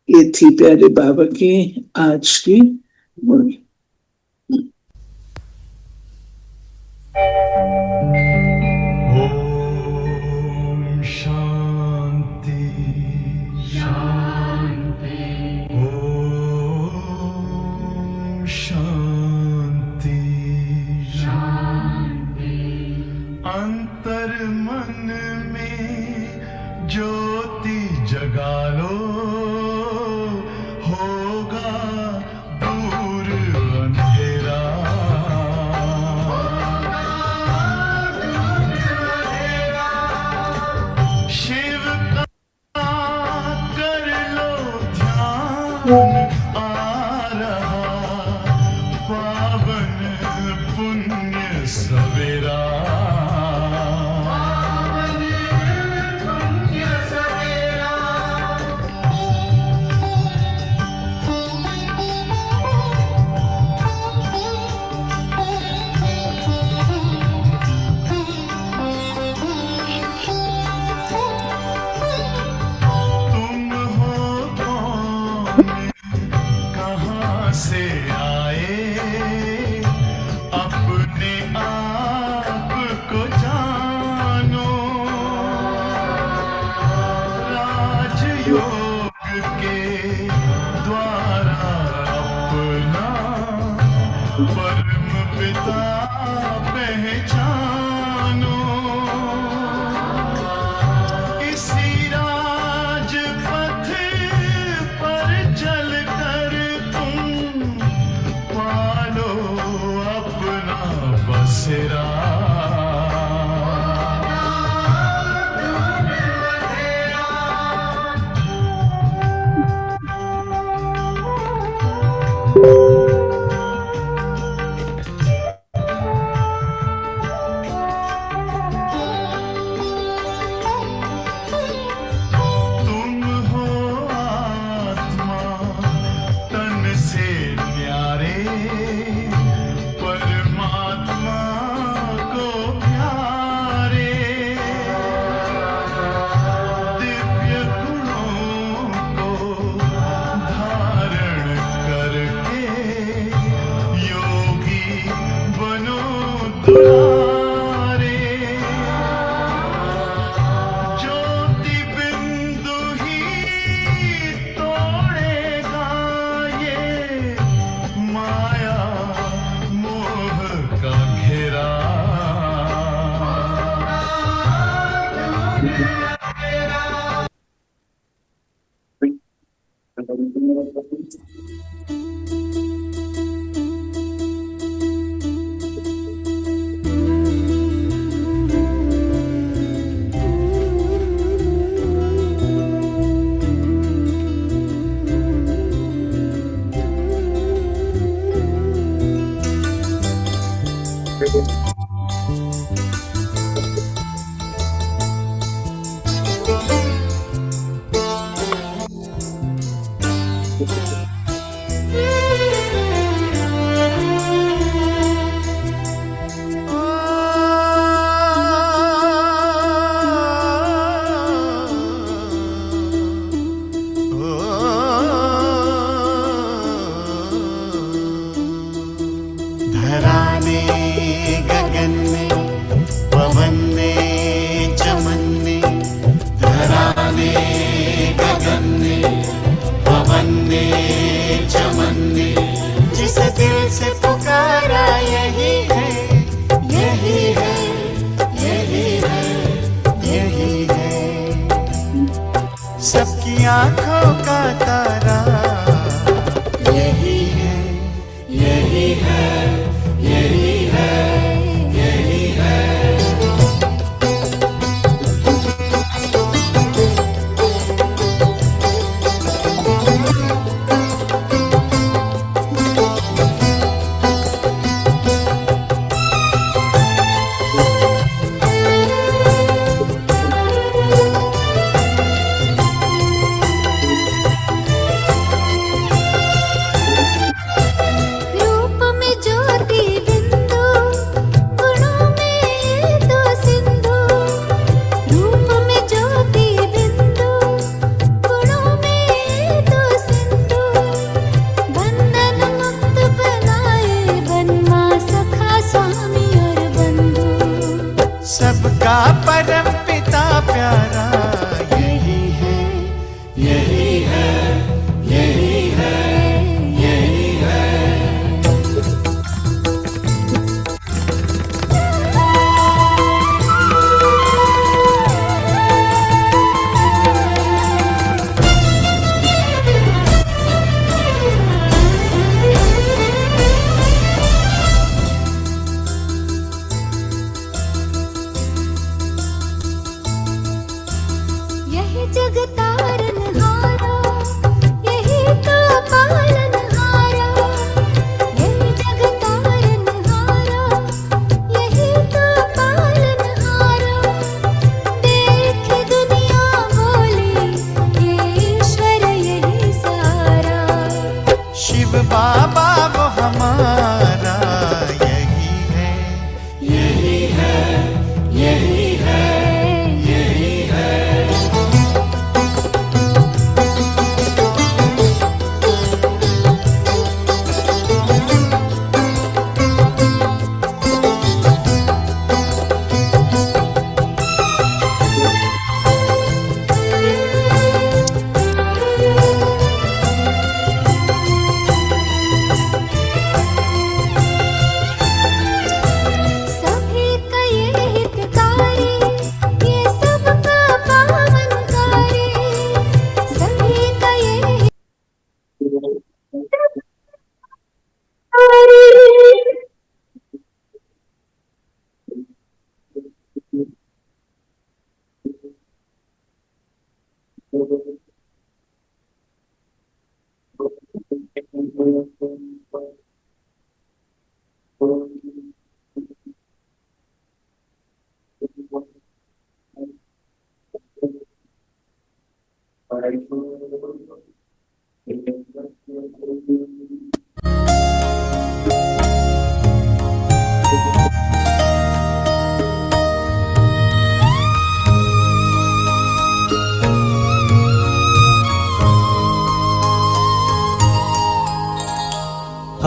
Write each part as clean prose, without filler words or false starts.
ये थी प्यारे बाबा की आज की मुरली। ओम शांति शांति। ओम शांति शांति। अंतर मन में ज्योति जगा लो, होगा दूर अंधेरा। शिव का कर लो ध्यान, आ रहा पावन पुण्य सवेरा। तुम हो कौन, कहाँ से आए, अपने आप को जानो। राजयोग के द्वारा अपना परम पिता पहचानो। इसी राजपथ पर चलकर तुम पालो अपना बसेरा। तुम हो आत्मा तन से न्यारे, परमात्मा को प्यारे। दिव्य गुणों को धारण करके योगी बनो दुलारे। ज्योति बिंदु ही तोड़ेगा ये माया मोह का घेरा। धरा ने गगन में, पवन ने चमन ने। धरा ने गगन ने, पवन ने चमन ने। जिस दिल से पुकारा यही है, यही है, यही है, यही है। सबकी आंखों का तारा यही है, यही है, यही है, यही है। यही जगतारनहारा, यही तो पालनहारा, यही जगतारनहारा, यही तो पालनहारा। देख दुनिया बोली ये ईश्वर यही सारा। शिव बाबा वो हमारा, यही है, यही है, यही है, यही है। सभी का ये हितकारी, ये सबका पावनकारी, सभी का ये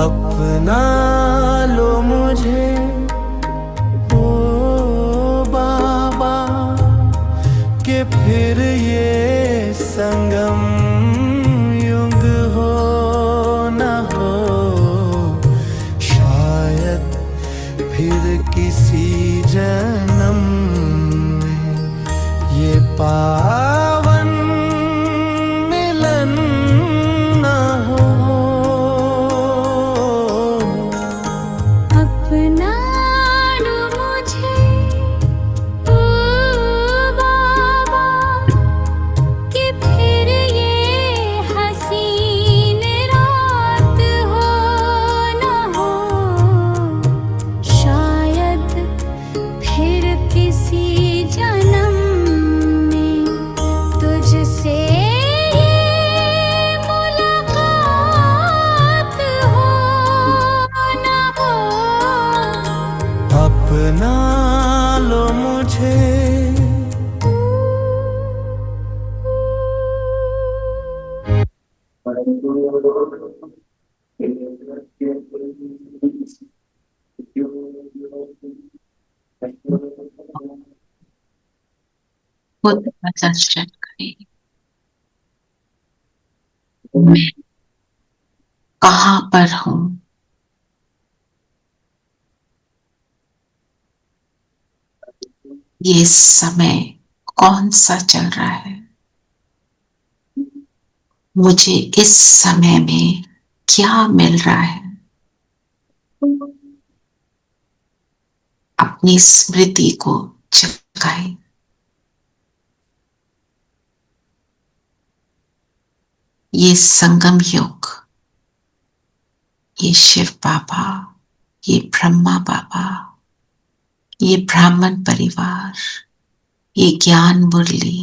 अपना लो मुझे ओ बाबा, कि फिर ये संगम युग हो न हो। शायद फिर किसी जन्म में ये पावन मिलन न हो। अपना लो मुझे ओ बाबा, कि फिर ये हसीन रात हो न हो। शायद फिर किसी जन्म में तुझसे ये मुलाकात हो न हो। अपना लो मुझे खुद का दर्शन करें। मैं कहाँ पर हूँ? ये समय कौन सा चल रहा है? मुझे इस समय में क्या मिल रहा है? अपनी स्मृति को जगाएं। ये संगम युग, ये शिव बाबा, ये ब्रह्मा बाबा, ये ब्राह्मण परिवार, ये ज्ञान मुरली,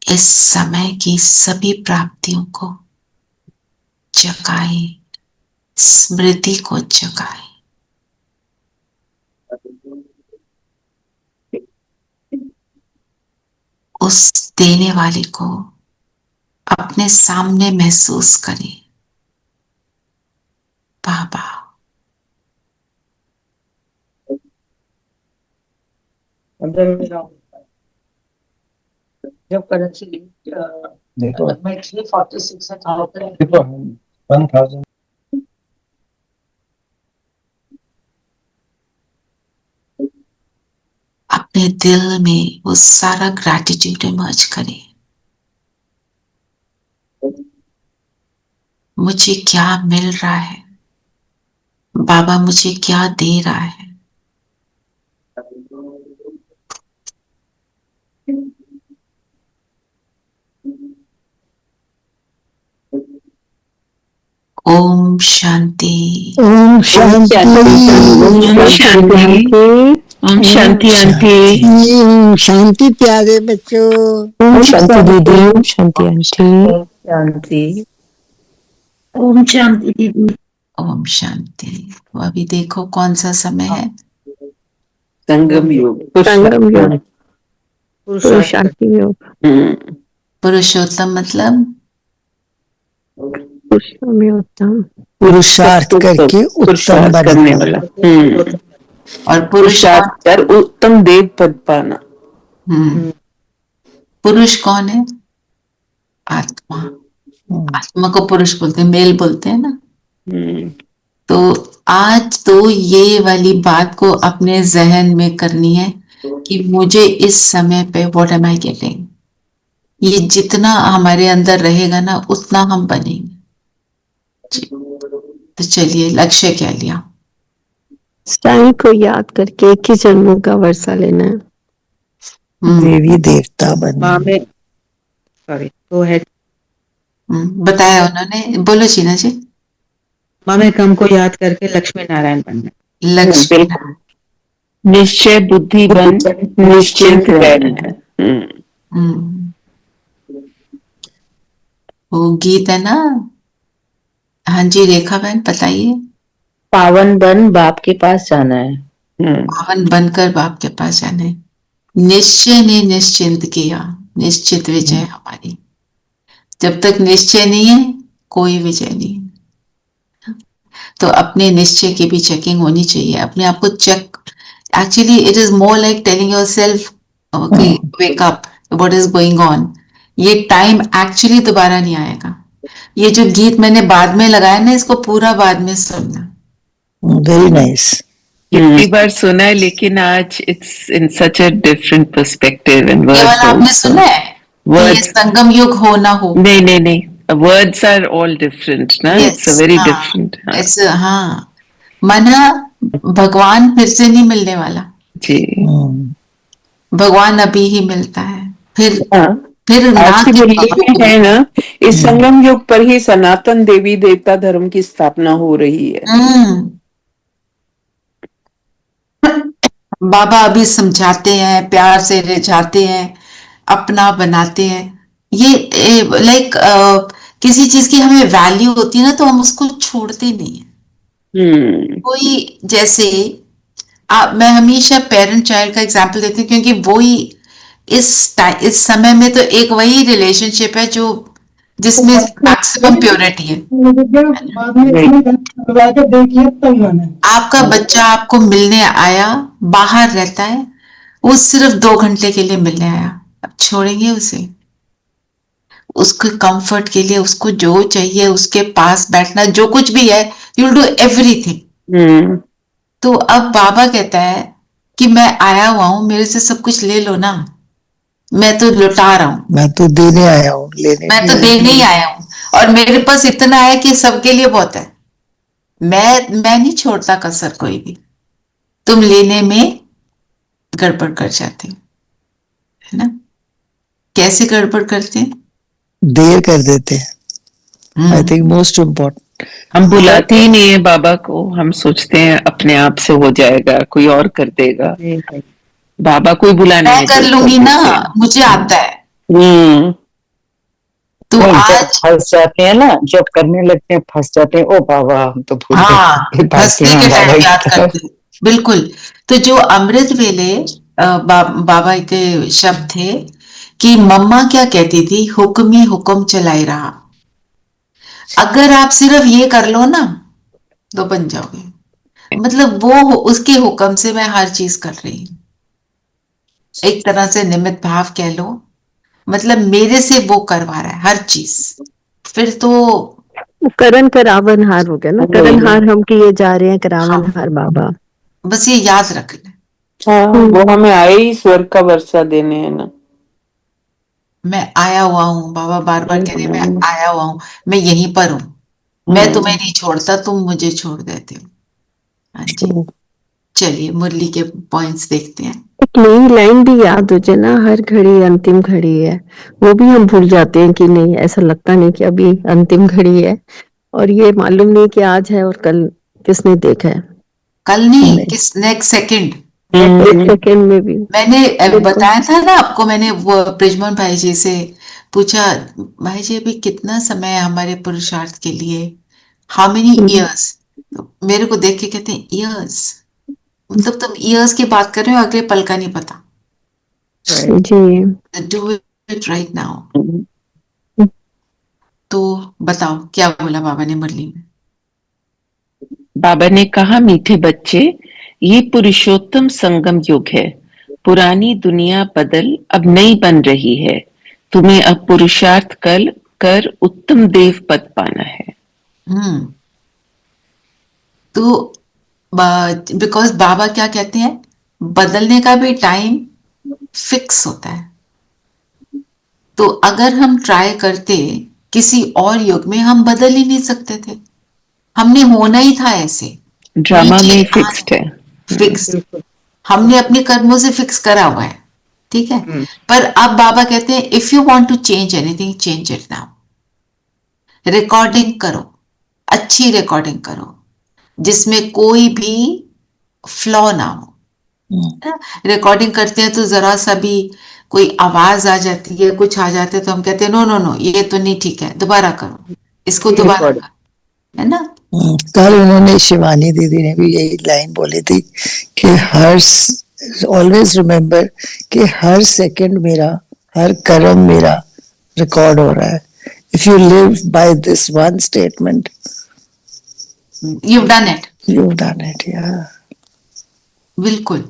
इस समय की सभी प्राप्तियों को जगाएं, स्मृति को जगाएं। उस देने वाले को अपने सामने महसूस करें। बाबा अंदर में जाओ। जब करेंसी देखो मैं 346 था देखो 1000 अपने दिल में वो सारा ग्रैटिट्यूड इमर्ज करें। मुझे क्या मिल रहा है? बाबा मुझे क्या दे रहा है? शांति। ओम शांति। ओम शांति। ओम शांति आंटी। ओम शांति प्यारे बच्चों। ओम शांति दीदी। ओम शांति आंटी। शांति। ओम शांति दीदी। ओम शांति। तो अभी देखो कौन सा समय है? संगम योग। संगम योग। पुरुषार्थी योग। पुरुषोत्तम मतलब पुरुषोत्तम। पुरुषार्थ करके उत्तम करने बनना। वाला। और पुरुष पुरुषार्थ कर उत्तम देव पद पाना। पुरुष कौन है? आत्मा। आत्मा को पुरुष बोलते हैं, मेल बोलते हैं ना। तो आज तो ये वाली बात को अपने जहन में करनी है कि मुझे इस समय पे व्हाट एम आई गेटिंग। ये जितना हमारे अंदर रहेगा ना उतना हम बनेंगे। तो चलिए, लक्ष्य क्या लिया? साईं को याद करके 21 जन्मों का वर्षा लेना है। देवी देवता बनना। बताया उन्होंने। बोलो शीना जी। ममेकम को याद करके लक्ष्मी नारायण बनना। लक्ष्य निश्चय बुद्धि बन निश्चिंत रहना। वो गीत है ना। हाँ जी रेखा बहन बताइए। पावन बन बाप के पास जाना है। पावन बनकर बाप के पास जाना है। निश्चय ने निश्चिंत किया, निश्चित विजय हमारी। जब तक निश्चय नहीं है कोई विजय नहीं है। तो अपने निश्चय की भी चेकिंग होनी चाहिए। अपने आप को check. Actually it is more like telling yourself wake up, what is going on. ये टाइम एक्चुअली दोबारा नहीं आएगा। ये जो गीत मैंने बाद में लगाया ना, इसको पूरा बाद में सुनना। Very nice. कितनी बार सुना है, लेकिन आज it's in such a different perspective and केवल वर्ड्स आपने सुना है कि ये संगम युग हो ना हो। नहीं वर्ड्स आर ऑल डिफरेंट ना। It's a very different. हाँ, माना भगवान फिर से नहीं मिलने वाला जी। भगवान अभी ही मिलता है। फिर आज की जो लिंक है ना, इस संगम युग पर ही सनातन देवी देवता धर्म की स्थापना हो रही है। बाबा अभी समझाते हैं, प्यार से रिझाते हैं, अपना बनाते हैं। ये लाइक किसी चीज की हमें वैल्यू होती है ना, तो हम उसको छोड़ते नहीं है। कोई जैसे मैं हमेशा पेरेंट चाइल्ड का एग्जांपल देती हूँ, क्योंकि वो ही इस समय में तो एक वही रिलेशनशिप है जो जिसमें मैक्सिमम प्योरिटी है। आपका बच्चा आपको मिलने आया, बाहर रहता है, वो सिर्फ 2 घंटे के लिए मिलने आया। अब छोड़ेंगे उसे? उसके कंफर्ट के लिए उसको जो चाहिए उसके पास बैठना, जो कुछ भी है, यू विल डू एवरीथिंग। तो अब बाबा कहता है कि मैं आया हुआ हूं, मेरे से सब कुछ ले लो ना, मैं तो लुटा रहा हूं। मैं तो देने आया हूँ, मैं तो देने ही आया हूँ, और मेरे पास इतना है कि सबके लिए बहुत है। मैं नहीं छोड़ता कसर कोई भी। तुम लेने में गड़बड़ कर जाते हो, है ना? कैसे गड़बड़ करते हैं? देर कर देते हैं। I think most important. हम बुलाते ही नहीं है बाबा को। हम सोचते हैं अपने आप से हो जाएगा, कोई और कर देगा। बाबा कोई बुलाने मैं कर लूंगी ना, मुझे आता है। तो आज फंस जाते हैं ना, जब करने लगते हैं फंस जाते हैं। ओ बाबा हम तो भूल गए। फंसने के टाइम याद करते हैं। बिल्कुल। तो जो अमृत वेले बाबा के शब्द थे कि मम्मा क्या कहती थी, हुक्म ही हुक्म चलाए रहा। अगर आप सिर्फ ये कर लो ना तो बन जाओगे। मतलब वो उसके हुक्म से मैं हर चीज कर रही हूँ। एक तरह से निमित्त भाव कह लो, मतलब मेरे से वो करवा रहा है हर चीज। फिर तो करण करावन हार हो गया ना। करण हार हम किए जा रहे हैं, करावन हार बाबा। बस ये याद रख ले। वो हमें आए ही स्वर्ग का वर्षा देने है ना। मैं आया हुआ हूँ, बाबा बार बार कह रहे मैं आया हुआ हूँ, मैं यहीं पर हूँ, मैं तुम्हें नहीं छोड़ता, तुम मुझे छोड़ देते हो। हाँ जी। चलिए मुरली के पॉइंट्स देखते हैं। एक नई लाइन भी याद हो जाए ना, हर घड़ी अंतिम घड़ी है। वो भी हम भूल जाते हैं कि नहीं, ऐसा लगता नहीं कि अभी अंतिम घड़ी है। और ये मालूम नहीं कि आज है और कल किसने देखा है। कल नहीं, नहीं। किस नेक्स्ट सेकंड। एक सेकंड में भी। मैंने बिल्कुल। बताया था ना आपको, मैंने वो ब्रिजमोहन भाई जी से पूछा, भाई जी अभी कितना समय है हमारे पुरुषार्थ के लिए, हाउ मेनी इयर्स। मेरे को देख के कहते हैं ईयर्स, मतलब तुम ईयर्स की बात कर रहे हो, अगले पल का नहीं पता। जी। Do it right now. तो बताओ क्या बोला बाबा ने मुरली में। बाबा ने कहा, मीठे बच्चे, ये पुरुषोत्तम संगम युग है। पुरानी दुनिया बदल अब नई बन रही है। तुम्हें अब पुरुषार्थ कर उत्तम देव पद पाना है। हम्म। तो बिकॉज बाबा क्या कहते हैं, बदलने का भी टाइम फिक्स होता है। तो अगर हम ट्राई करते किसी और युग में, हम बदल ही नहीं सकते थे, हमने होना ही था ऐसे। ड्रामा में फिक्स्ड है। फिक्स, हमने अपने कर्मों से फिक्स करा हुआ है, ठीक है। पर अब बाबा कहते हैं if you want to change anything, change it now. Recording करो, अच्छी रिकॉर्डिंग करो जिसमें कोई भी फ्लॉ ना हो। रिकॉर्डिंग करते हैं तो जरा सा भी कोई आवाज आ जाती है, कुछ आ जाता है, तो हम कहते हैं नो नो नो, ये तो नहीं ठीक है, दोबारा करो, इसको दोबारा करो, है ना। कल उन्होंने, शिवानी दीदी ने भी यही लाइन बोली थी कि हर, ऑलवेज रिमेम्बर कि हर सेकंड मेरा, हर कर्म मेरा रिकॉर्ड हो रहा है। If you live by this one statement, you done it, you done it. या बिल्कुल।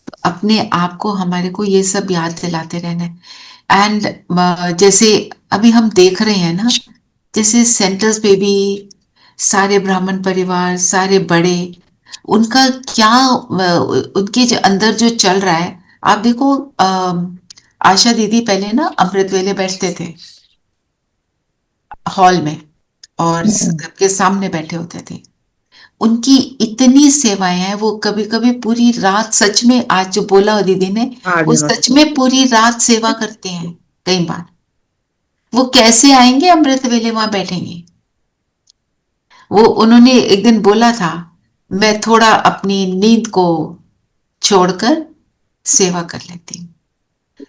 तो अपने आप को, हमारे को ये सब याद दिलाते रहना है। एंड जैसे अभी हम देख रहे हैं ना, जैसे सेंटर्स पे भी सारे ब्राह्मण परिवार, सारे बड़े, उनका क्या उनके जो अंदर जो चल रहा है, आप देखो। आशा दीदी पहले ना अमृत वेले बैठते थे हॉल में और सबके सामने बैठे होते थे। उनकी इतनी सेवाएं हैं, वो कभी कभी पूरी रात, सच में आज जो बोला हो दीदी ने, वो सच में पूरी रात सेवा करते हैं। कई बार वो कैसे आएंगे अमृत वेले, वहां बैठेंगे। वो उन्होंने एक दिन बोला था, मैं थोड़ा अपनी नींद को छोड़कर सेवा कर लेती हूँ,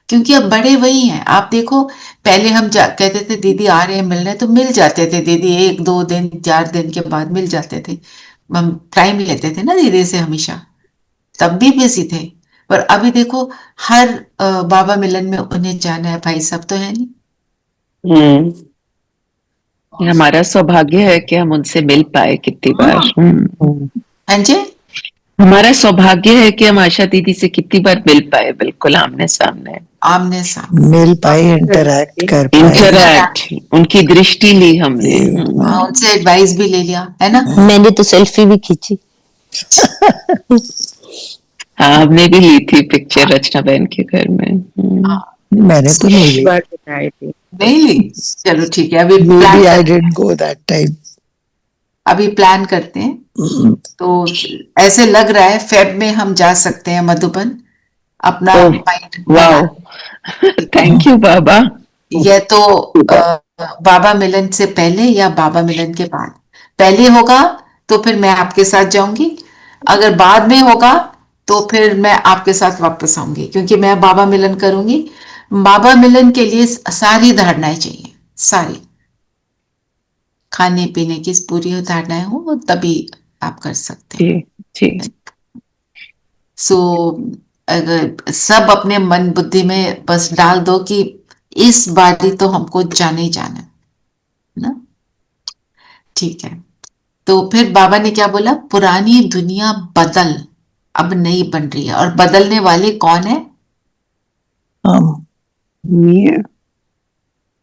क्योंकि अब बड़े वही हैं। आप देखो, पहले हम कहते थे दीदी आ रहे हैं मिलने, तो मिल जाते थे दीदी, 1 2 दिन 4 दिन के बाद मिल जाते थे। हम टाइम लेते थे ना दीदी से हमेशा, तब भी बिजी थे। पर अभी देखो, हर बाबा मिलन में उन्हें जाना है, भाई सब तो है नहीं। ये हमारा सौभाग्य है कि हम उनसे मिल पाए कितनी बार। हाँ जी, हमारा सौभाग्य है कि हम आशा दीदी से कितनी बार मिल पाए, बिल्कुल आमने सामने, आमने सामने मिल पाए, इंटरैक्ट कर पाए। इंटरैक्ट, उनकी दृष्टि ली हमने। उनसे एडवाइस भी ले लिया, है ना। मैंने तो सेल्फी भी खींची। हाँ, हमने भी ली थी पिक्चर रचना बहन के घर में। मैंने तो नहीं ली। नहीं ली, चलो ठीक है। अभी Maybe I didn't go that time. अभी प्लान करते हैं। तो ऐसे लग रहा है फेब में हम जा सकते हैं मधुबन, अपना माइंड। वाओ, थैंक यू बाबा। ये तो बाबा मिलन से पहले या बाबा मिलन के बाद। पहले होगा तो फिर मैं आपके साथ जाऊंगी, अगर बाद में होगा तो फिर मैं आपके साथ वापस आऊंगी, क्योंकि मैं बाबा मिलन करूंगी। बाबा मिलन के लिए सारी धारणाएं चाहिए, सारी खाने पीने की पूरी धारणाएं हो, तभी आप कर सकते हैं। सो अगर सब अपने मन बुद्धि में बस डाल दो कि इस बारी तो हमको जाना ही जाना है ना, ठीक है। तो फिर बाबा ने क्या बोला, पुरानी दुनिया बदल अब नई बन रही है, और बदलने वाले कौन है,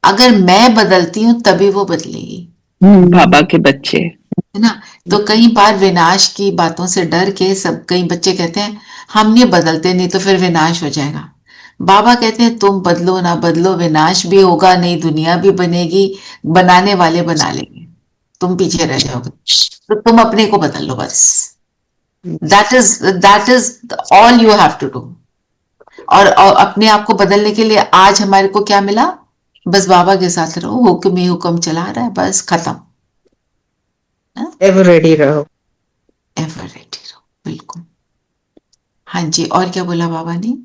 अगर मैं बदलती हूं तभी वो बदलेगी, बाबा के बच्चे, है ना। तो कई बार विनाश की बातों से डर के सब, कई बच्चे कहते हैं हम नहीं बदलते, नहीं तो फिर विनाश हो जाएगा। बाबा कहते हैं तुम बदलो ना बदलो, विनाश भी होगा, नई दुनिया भी बनेगी, बनाने वाले बना लेंगे, तुम पीछे रह जाओगे। तो तुम अपने को बदल लो बस, that is all you have to do. और अपने आप को बदलने के लिए आज हमारे को क्या मिला, बस बाबा के साथ रहो, हुक्म ही हुक्म चला रहा है, बस खत्म। एवर रेडी रहो। एवर रेडी रहो, बिल्कुल। हाँ जी, और क्या बोला बाबा ने?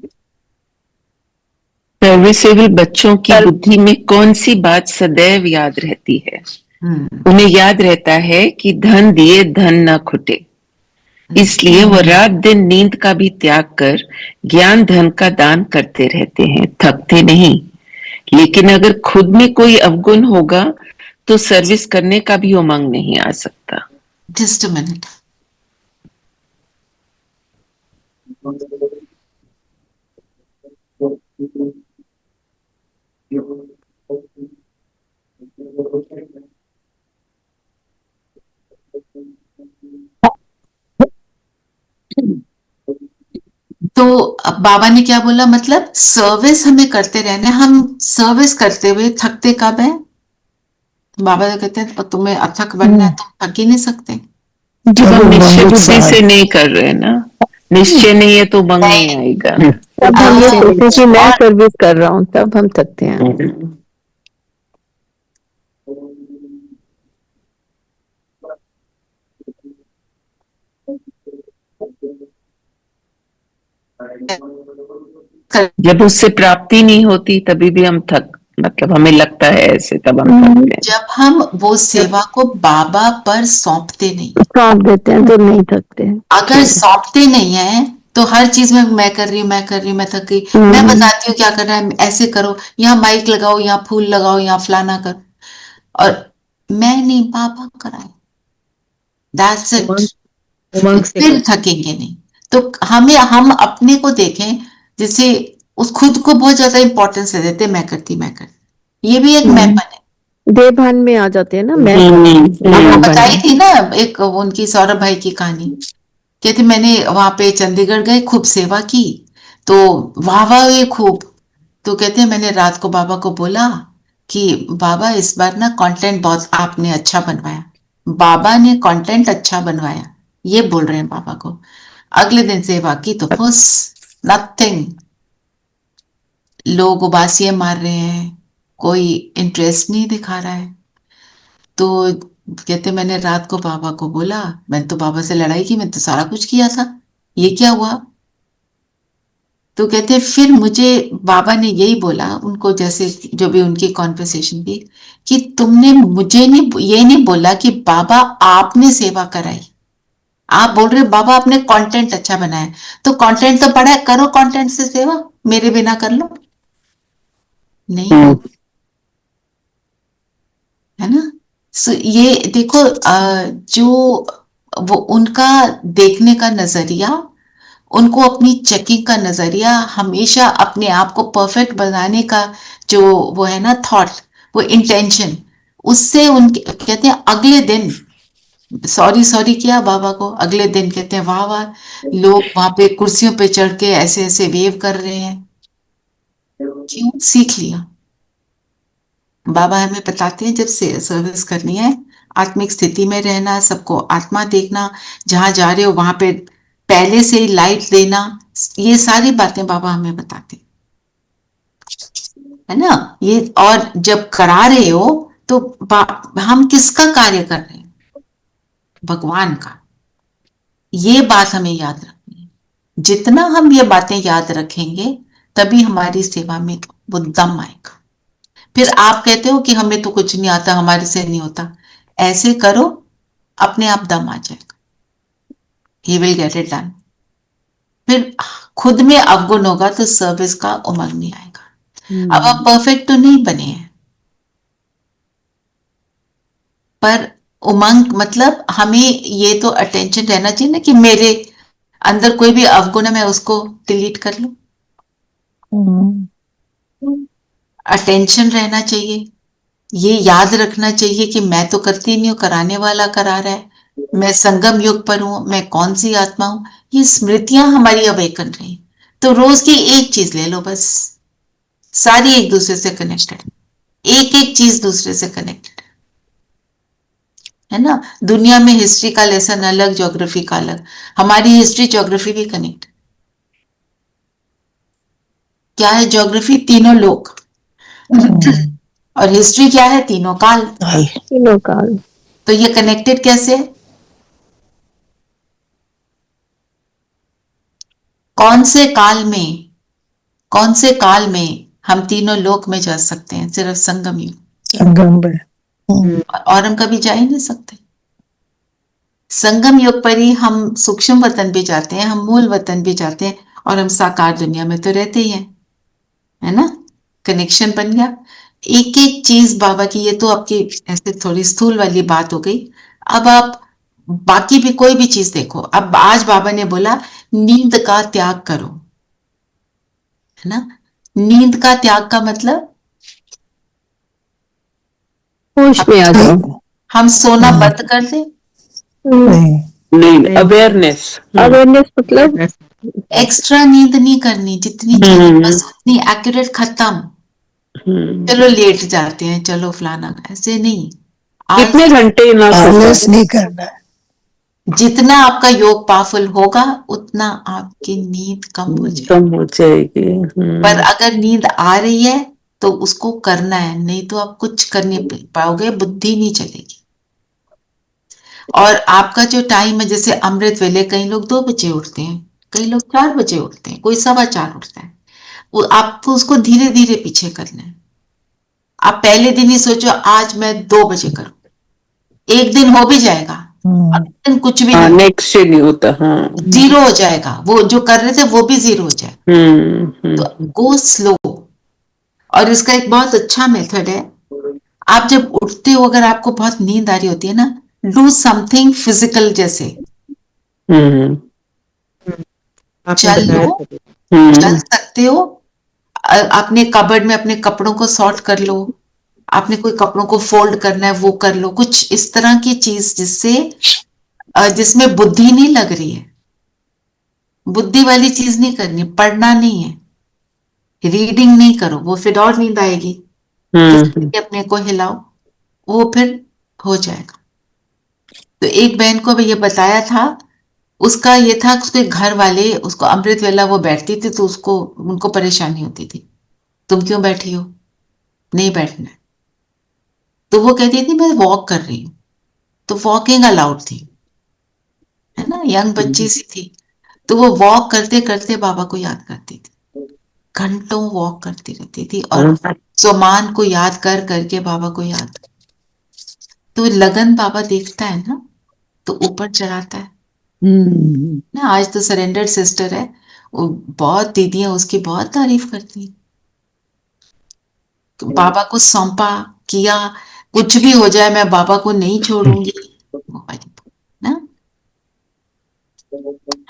सर्विसेबल बच्चों की बुद्धि में कौन सी बात सदैव याद रहती है? उन्हें याद रहता है कि धन दिए धन न खुटे, इसलिए वो रात दिन नींद का भी त्याग कर ज्ञान धन का दान करते रहते हैं, थकते नहीं। लेकिन अगर खुद में कोई अवगुण होगा तो सर्विस करने का भी उमंग नहीं आ सकता। Just a minute. तो अब बाबा ने क्या बोला, मतलब सर्विस हमें करते रहना है। हम सर्विस करते हुए थकते कब है? बाबा तो कहते हैं तुम्हें अथक बनना है, तुम थक ही नहीं सकते। जब हम निश्चय बुद्धि से नहीं कर रहे ना, निश्चय नहीं है तो उमंग नहीं आएगा। तब हम ये सोचते कि मैं सर्विस कर रहा हूँ, तब हम थकते हैं। जब उससे प्राप्ति नहीं होती तभी भी हम मतलब हमें लगता है ऐसे, तब हम थकते हैं। जब हम वो सेवा को बाबा पर सौंपते नहीं, सौंप देते हैं तो नहीं थकते। अगर सौंपते नहीं है तो हर चीज में मैं कर रही हूँ, मैं कर रही हूँ, मैं थक गई, मैं बताती हूँ क्या करना है, ऐसे करो, यहाँ माइक लगाओ, यहाँ फूल लगाओ, यहाँ फलाना कर, और मैं नहीं, बाबा कराए, दैट्स इट। उमंग से फिर थकेंगे नहीं। तो हम अपने को देखें, जैसे उस खुद को बहुत ज्यादा इंपॉर्टेंस दे देते, मैं करती, ये भी एक मैपन है। देवभान में आ जाते हैं ना। मैं आपको बताई थी ना एक उनकी सौरभ भाई की कहानी, कहते मैंने वहां पे चंडीगढ़ गए, खूब सेवा की, तो वाह ये खूब। तो कहते मैंने रात को बाबा को बोला कि बाबा इस बार ना कंटेंट बहुत आपने अच्छा बनवाया। बाबा ने कंटेंट अच्छा बनवाया, ये बोल रहे हैं बाबा को। अगले दिन सेवा की तो फुस, नथिंग, लोग उबासियां मार रहे हैं, कोई इंटरेस्ट नहीं दिखा रहा है। तो कहते मैंने रात को बाबा को बोला, मैंने तो बाबा से लड़ाई की, मैंने तो सारा कुछ किया था, ये क्या हुआ? तो कहते फिर मुझे बाबा ने यही बोला उनको, जैसे जो भी उनकी कॉन्वर्सेशन थी, कि तुमने मुझे ये नहीं बोला कि बाबा आपने सेवा कराई, आप बोल रहे बाबा आपने कंटेंट अच्छा बनाया, तो कंटेंट तो पड़ा है, करो कंटेंट से सेवा, मेरे बिना कर लो, नहीं है ना। सो ये देखो, जो वो उनका देखने का नजरिया, उनको अपनी चेकिंग का नजरिया, हमेशा अपने आप को परफेक्ट बनाने का जो वो है ना थॉट, वो इंटेंशन, उससे उनके कहते हैं अगले दिन सॉरी किया बाबा को, अगले दिन कहते हैं वाह वाह, लोग वहां पे कुर्सियों पे चढ़ के ऐसे ऐसे वेव कर रहे हैं। क्यों? सीख लिया। बाबा हमें बताते हैं जब से सर्विस करनी है, आत्मिक स्थिति में रहना, सबको आत्मा देखना, जहां जा रहे हो वहां पे पहले से ही लाइट देना, ये सारी बातें बाबा हमें बताते है ना। ये और जब करा रहे हो तो हम किसका कार्य कर रहे हैं? भगवान का। ये बात हमें याद रखनी है। जितना हम ये बातें याद रखेंगे तभी हमारी सेवा में वो दम आएगा। फिर आप कहते हो कि हमें तो कुछ नहीं आता, हमारे से नहीं होता, ऐसे करो अपने आप दम आ जाएगा, he will get it done. फिर खुद में अवगुण होगा तो सर्विस का उमंग नहीं आएगा। अब हम परफेक्ट तो नहीं बने हैं, पर उमंग मतलब हमें ये तो अटेंशन रहना चाहिए ना कि मेरे अंदर कोई भी अवगुण है मैं उसको डिलीट कर लूं। अटेंशन रहना चाहिए, ये याद रखना चाहिए कि मैं तो करती नहीं हूँ, कराने वाला करा रहा है, मैं संगम युग पर हूं, मैं कौन सी आत्मा हूं। ये स्मृतियां हमारी अवेकन रही। तो रोज की एक चीज ले लो बस, सारी एक दूसरे से कनेक्टेड, एक एक चीज दूसरे से कनेक्टेड है ना। दुनिया में हिस्ट्री का लेसन अलग, ज्योग्राफी का अलग, हमारी हिस्ट्री ज्योग्राफी भी कनेक्ट। क्या है ज्योग्राफी? तीनों लोक, और हिस्ट्री क्या है? तीनों काल। तीनों काल। तो ये कनेक्टेड कैसे है? कौन से काल में हम तीनों लोक में जा सकते हैं? सिर्फ संगम युग, संगम में। और हम कभी जा ही नहीं सकते। संगम युग पर ही हम सूक्ष्म वतन भी जाते हैं, हम मूल वतन भी जाते हैं, और हम साकार दुनिया में तो रहते ही हैं, है ना? कनेक्शन बन गया। एक एक चीज बाबा की, ये तो आपकी ऐसे थोड़ी स्थूल वाली बात हो गई। अब आप बाकी भी कोई भी चीज देखो। अब आज बाबा ने बोला नींद का त्याग करो, है ना? नींद का त्याग का मतलब होश में आ जाओ। हम सोना बंद कर दें? नहीं, नहीं, अवेयरनेस। अवेयरनेस मतलब एक्स्ट्रा नींद नहीं करनी, जितनी चाहिए बस उतनी एक्यूरेट, खत्म। चलो लेट जाते हैं, चलो फलाना, ऐसे नहीं। कितने घंटे ना आलस नहीं करना है। जितना आपका योग पावरफुल होगा उतना आपकी नींद कम हो जाएगी। कम हो जाएगी। पर अगर नींद आ रही है तो उसको करना है, नहीं तो आप कुछ कर नहीं पाओगे, बुद्धि नहीं चलेगी। और आपका जो टाइम है, जैसे अमृत वेले, कई लोग 2 बजे उठते हैं, कई लोग 4 बजे उठते हैं, कोई 4:15 उठता है। वो आपको उसको धीरे धीरे पीछे करना है। आप पहले दिन ही सोचो आज मैं 2 बजे करूं, एक दिन हो भी जाएगा, अगले दिन कुछ भी नहीं, नेक्स्ट डे नहीं होता। हाँ, जीरो हो जाएगा, वो जो कर रहे थे वो भी जीरो हो जाएगा। तो गो स्लो। और इसका एक बहुत अच्छा मेथड है, आप जब उठते हो, अगर आपको बहुत नींद आ रही होती है ना, डू समथिंग फिजिकल, जैसे चल लो, चल सकते हो, अपने कबर्ड में अपने कपड़ों को सॉर्ट कर लो, आपने कोई कपड़ों को फोल्ड करना है वो कर लो, कुछ इस तरह की चीज जिससे जिसमें बुद्धि नहीं लग रही है। बुद्धि वाली चीज नहीं करनी, पढ़ना नहीं है, रीडिंग नहीं करो, वो फिर और नींद आएगी। अपने को हिलाओ, वो फिर हो जाएगा। तो एक बहन को भी ये बताया था, उसका ये था कि उसके घर वाले उसको अमृत वेला वो बैठती थी तो उसको उनको परेशानी होती थी, तुम क्यों बैठी हो, नहीं बैठना है। तो वो कहती थी मैं वॉक कर रही हूँ, तो वॉकिंग अलाउड थी, है ना, यंग बच्ची सी थी। तो वो वॉक करते करते बाबा को याद करती थी, घंटों वॉक करती रहती थी, और सोमान को याद कर करके बाबा को याद। तो लगन बाबा देखता है ना, तो ऊपर चढ़ाता है ना। आज तो सरेंडर सिस्टर है, वो बहुत दीदियां उसकी बहुत तारीफ करती हैं। बाबा को सौंपा किया, कुछ भी हो जाए मैं बाबा को नहीं छोड़ूंगी, ना।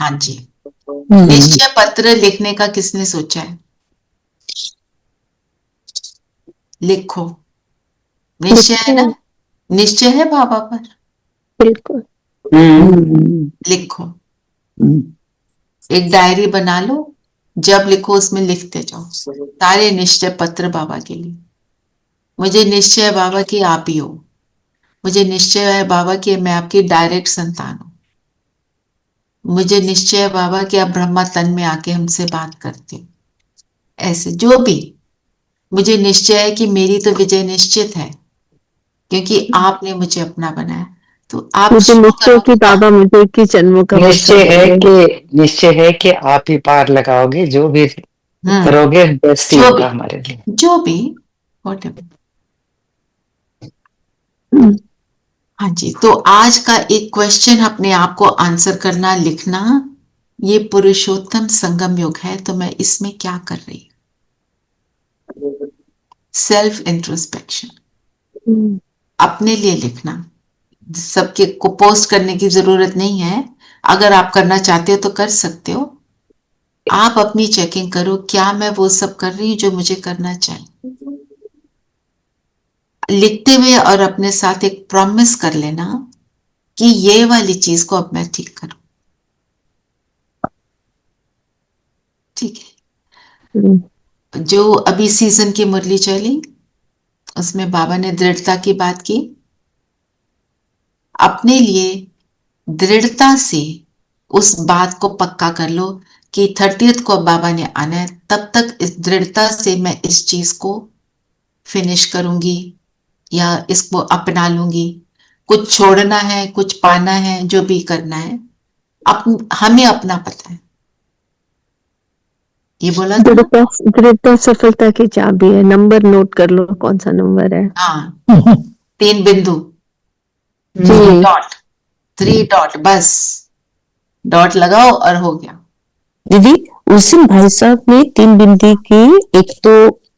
हाँ जी। निश्चय पत्र लिखने का किसने सोचा है? लिखो, निश्चय है ना, निश्चय है बाबा पर, बिल्कुल लिखो। एक डायरी बना लो, जब लिखो उसमें लिखते जाओ सारे निश्चय पत्र बाबा के लिए। मुझे निश्चय है बाबा की आप ही हो, मुझे निश्चय है बाबा की मैं आपकी डायरेक्ट संतान हूं, मुझे निश्चय है बाबा कि आप ब्रह्मा तन में आके हमसे बात करते हो। ऐसे जो भी, मुझे निश्चय है कि मेरी तो विजय निश्चित है, क्योंकि आपने मुझे अपना बनाया। तो आप मुझे शुरू निश्चय कि करो। बाबा मुझे 21 जन्मों का निश्चय है कि आप ही पार लगाओगे, जो भी करोगे बेस्ट ही जो होगा भी, हमारे लिए। जो भी whatever। हाँ जी। तो आज का एक क्वेश्चन अपने आप को आंसर करना, लिखना, ये पुरुषोत्तम संगम युग है तो मैं इसमें क्या कर रही हूँ? सेल्फ इंट्रोस्पेक्शन, अपने लिए लिखना। सबके को पोस्ट करने की जरूरत नहीं है, अगर आप करना चाहते हो तो कर सकते हो। आप अपनी चेकिंग करो, क्या मैं वो सब कर रही हूँ जो मुझे करना चाहिए। लिखते हुए और अपने साथ एक प्रॉमिस कर लेना कि ये वाली चीज को अब मैं ठीक करूं। ठीक है। जो अभी सीजन की मुरली चली, उसमें बाबा ने दृढ़ता की बात की। अपने लिए दृढ़ता से उस बात को पक्का कर लो कि 30th को बाबा ने आना है, तब तक इस दृढ़ता से मैं इस चीज को फिनिश करूंगी या इसको अपना लूंगी। कुछ छोड़ना है, कुछ पाना है, जो भी करना है, हमें अपना पता है। ये बोला था ना। दृढ़ता सफलता की चाबी है। नंबर नोट कर लो, कौन सा नंबर है। हाँ, 3 बिंदु, जी। 3 डॉट, 3 डॉट, बस डॉट लगाओ और हो गया। दीदी उस दिन भाई साहब ने 3 बिंदी की, एक तो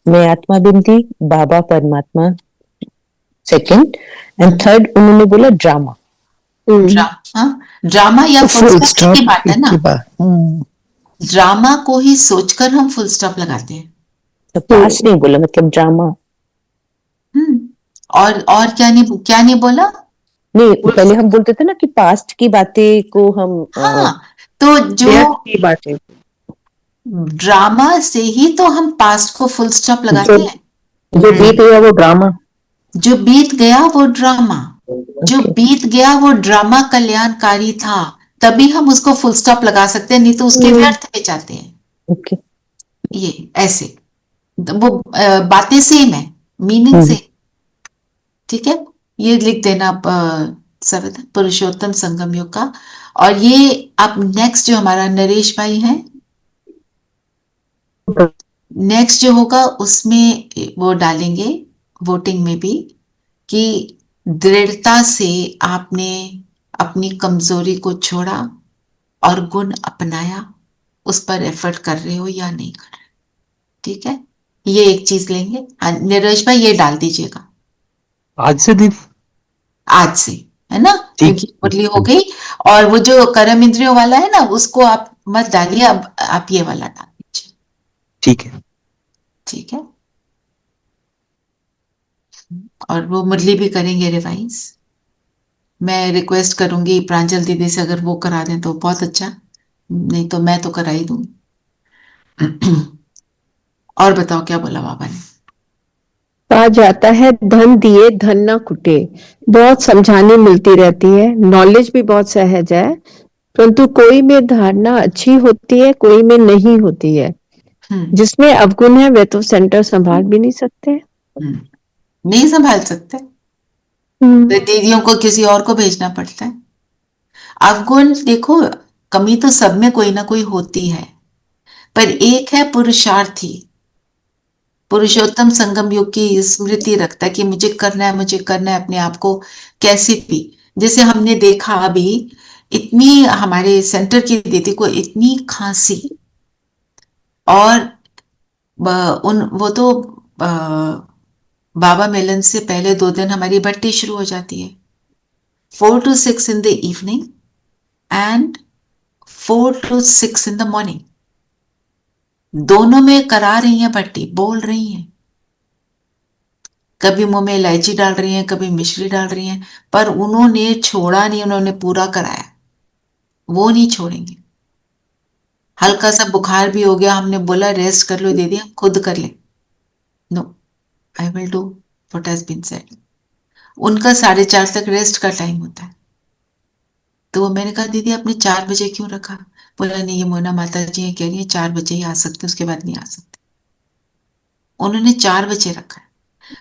मैं आत्मा बिंदी, बाबा परमात्मा सेकंड, एंड थर्ड उन्होंने बोला ड्रामा। ड्रामा या फुल फुल स्टॉप स्टॉप की बात है ना। की बात। ड्रामा को ही सोचकर हम फुल स्टॉप लगाते हैं। तो पास नहीं बोला, मतलब ड्रामा। और क्या नहीं बोला। नहीं, पहले हम बोलते थे ना कि पास्ट की बातें को हम हाँ, तो जो की बात है। ड्रामा से ही तो हम पास्ट को फुल स्टॉप लगाते हैं। जो बीत गया वो ड्रामा। जो बीत गया वो ड्रामा, जो बीत गया वो ड्रामा कल्याणकारी था, तभी हम उसको फुल स्टॉप लगा सकते हैं, नहीं तो उसके व्यर्थ में जाते हैं। ओके। ये ऐसे वो बातें सेम है, मीनिंग से। ठीक है, ये लिख देना आप सविता, पुरुषोत्तम संगम योग का। और ये आप नेक्स्ट जो हमारा नरेश भाई है, नेक्स्ट जो होगा उसमें वो डालेंगे वोटिंग में भी कि दृढ़ता से आपने अपनी कमजोरी को छोड़ा और गुण अपनाया, उस पर एफर्ट कर रहे हो या नहीं कर रहे। ठीक है, ये एक चीज लेंगे। नरेश भाई ये डाल दीजिएगा आज से दीदी। आज से, है ना, ठीक। क्योंकि मुरली हो गई। और वो जो कर्म इंद्रियों वाला है ना, उसको आप मत डालिए, अब आप ये वाला डाल दीजिए। ठीक है। ठीक है, और वो मुरली भी करेंगे रिवाइज। मैं रिक्वेस्ट करूंगी प्रांजल दीदी से, अगर वो करा दें तो बहुत अच्छा, नहीं तो मैं तो करा ही दूंगी। और बताओ क्या बोला बाबा ने। कहा जाता है धन दिए धन ना कुटे। बहुत समझाने मिलती रहती है, नॉलेज भी बहुत सहज है, परंतु कोई में धारणा अच्छी होती है, कोई में नहीं होती है। जिसमें अवगुण है वे तो सेंटर संभाल भी नहीं सकते। नहीं संभाल सकते, तो दीदियों को किसी और को भेजना पड़ता है। अवगुण देखो, कमी तो सब में कोई ना कोई होती है, पर एक है पुरुषार्थी, पुरुषोत्तम संगम योग की स्मृति रखता है कि मुझे करना है, मुझे करना है अपने आप को कैसे भी। जैसे हमने देखा अभी, इतनी हमारे सेंटर की दीदी को इतनी खांसी, और वो तो बाबा मिलन से पहले 2 दिन हमारी भट्टी शुरू हो जाती है, 4 to 6 in the evening and 4 to 6 in the morning। दोनों में करा रही हैं भट्टी, बोल रही हैं, कभी मुंह में इलायची डाल रही हैं, कभी मिश्री डाल रही हैं, पर उन्होंने छोड़ा नहीं, उन्होंने पूरा कराया, वो नहीं छोड़ेंगे। हल्का सा बुखार भी हो गया, हमने बोला रेस्ट कर लो दीदी, हम खुद कर ले। No, I will do what has been said. उनका 4:30 तक रेस्ट का टाइम होता है, तो वो मैंने कहा दीदी आपने 4 बजे क्यों रखा। बोला नहीं, ये मोना माता जी कह रही है 4 बजे ही आ सकते, उसके बाद नहीं आ सकते। उन्होंने 4 बजे रखा है,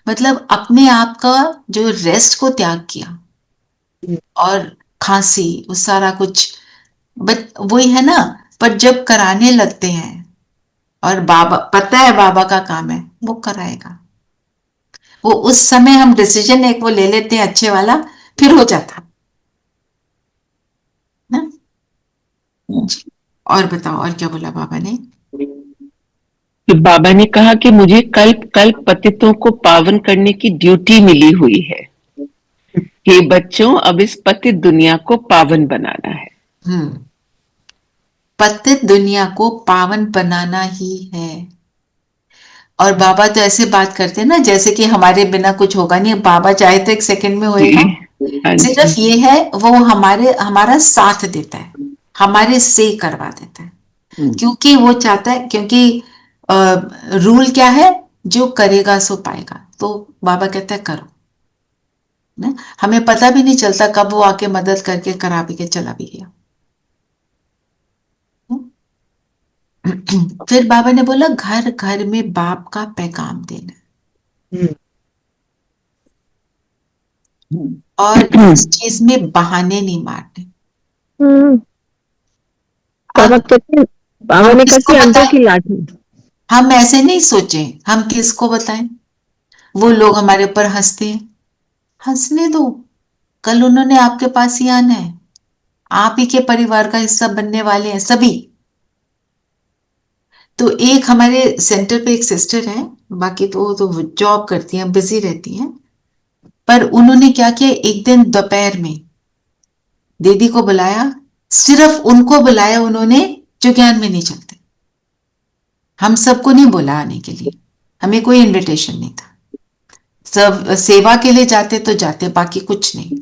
मतलब अपने आप का जो रेस्ट को त्याग किया। और खांसी, वो सारा कुछ, बट वही है ना, पर जब कराने लगते हैं और बाबा, पता है बाबा का काम है, वो कराएगा। वो उस समय हम डिसीजन एक वो ले लेते हैं अच्छे वाला, फिर हो जाता ना। और बताओ और क्या बोला बाबा ने। कि बाबा ने कहा कि मुझे कल्प कल्प पतितों को पावन करने की ड्यूटी मिली हुई है कि बच्चों अब इस पतित दुनिया को पावन बनाना है। पतित दुनिया को पावन बनाना ही है। और बाबा तो ऐसे बात करते हैं ना जैसे कि हमारे बिना कुछ होगा नहीं, बाबा चाहे तो 1 सेकंड में होएगा। सिर्फ ये है वो हमारा साथ देता है, हमारे से करवा देता है, क्योंकि वो चाहता है, क्योंकि रूल क्या है, जो करेगा सो पाएगा। तो बाबा कहता है करो ना, हमें पता भी नहीं चलता कब वो आके मदद करके करा भी के चला भी गया। फिर बाबा ने बोला घर घर में बाप का पैगाम देना। और इस चीज में बहाने नहीं मारने। बाबा अब कहते हैं, बाबा हम ने कहा किसको कि अंदर बताएं? की लाठी। हम ऐसे नहीं सोचे, हम किसको बताएं? वो लोग हमारे ऊपर हंसते हैं, हंसने दो, कल उन्होंने आपके पास ही आना है, आप ही के परिवार का हिस्सा बनने वाले हैं सभी। तो एक हमारे सेंटर पे एक सिस्टर है, बाकी तो वो तो जॉब करती हैं, बिजी रहती हैं, पर उन्होंने क्या किया, एक दिन दोपहर में दीदी को बुलाया, सिर्फ उनको बुलाया उन्होंने जो ज्ञान में नहीं चलते। हम सबको नहीं बोला आने के लिए, हमें कोई इनविटेशन नहीं था, सब सेवा के लिए जाते तो जाते, बाकी कुछ नहीं।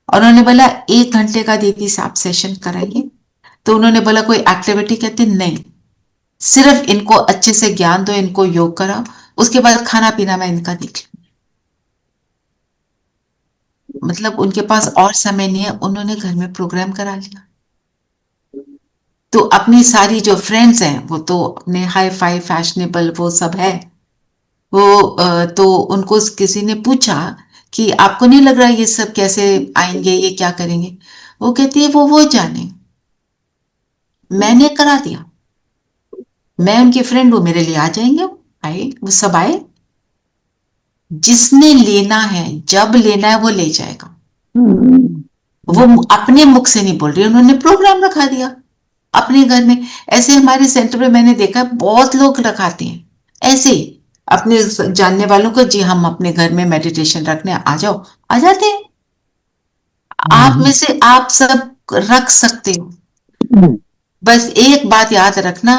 और उन्होंने बोला 1 घंटे का दीदी से आप सेशन कराइए। तो उन्होंने बोला कोई एक्टिविटी, कहते नहीं, सिर्फ इनको अच्छे से ज्ञान दो, इनको योग कराओ, उसके बाद खाना पीना मैं इनका देख लूं। मतलब उनके पास और समय नहीं है, उन्होंने घर में प्रोग्राम करा लिया। तो अपनी सारी जो फ्रेंड्स हैं वो तो अपने हाई फाई फैशनेबल वो सब है, वो तो उनको किसी ने पूछा कि आपको नहीं लग रहा ये सब कैसे आएंगे, ये क्या करेंगे? वो कहती है वो जाने, मैंने करा दिया, मैं उनकी फ्रेंड हूं, मेरे लिए आ जाएंगे। वो आए, वो सब आए, जिसने लेना है जब लेना है वो ले जाएगा। वो अपने मुख से नहीं बोल रही, उन्होंने प्रोग्राम रखा दिया अपने घर में। ऐसे हमारे सेंटर में मैंने देखा बहुत लोग रखाते हैं ऐसे अपने जानने वालों को, जी हम अपने घर में मेडिटेशन रखने आ जाओ, आ जाते हैं। आप में से आप सब रख सकते हो, बस एक बात याद रखना,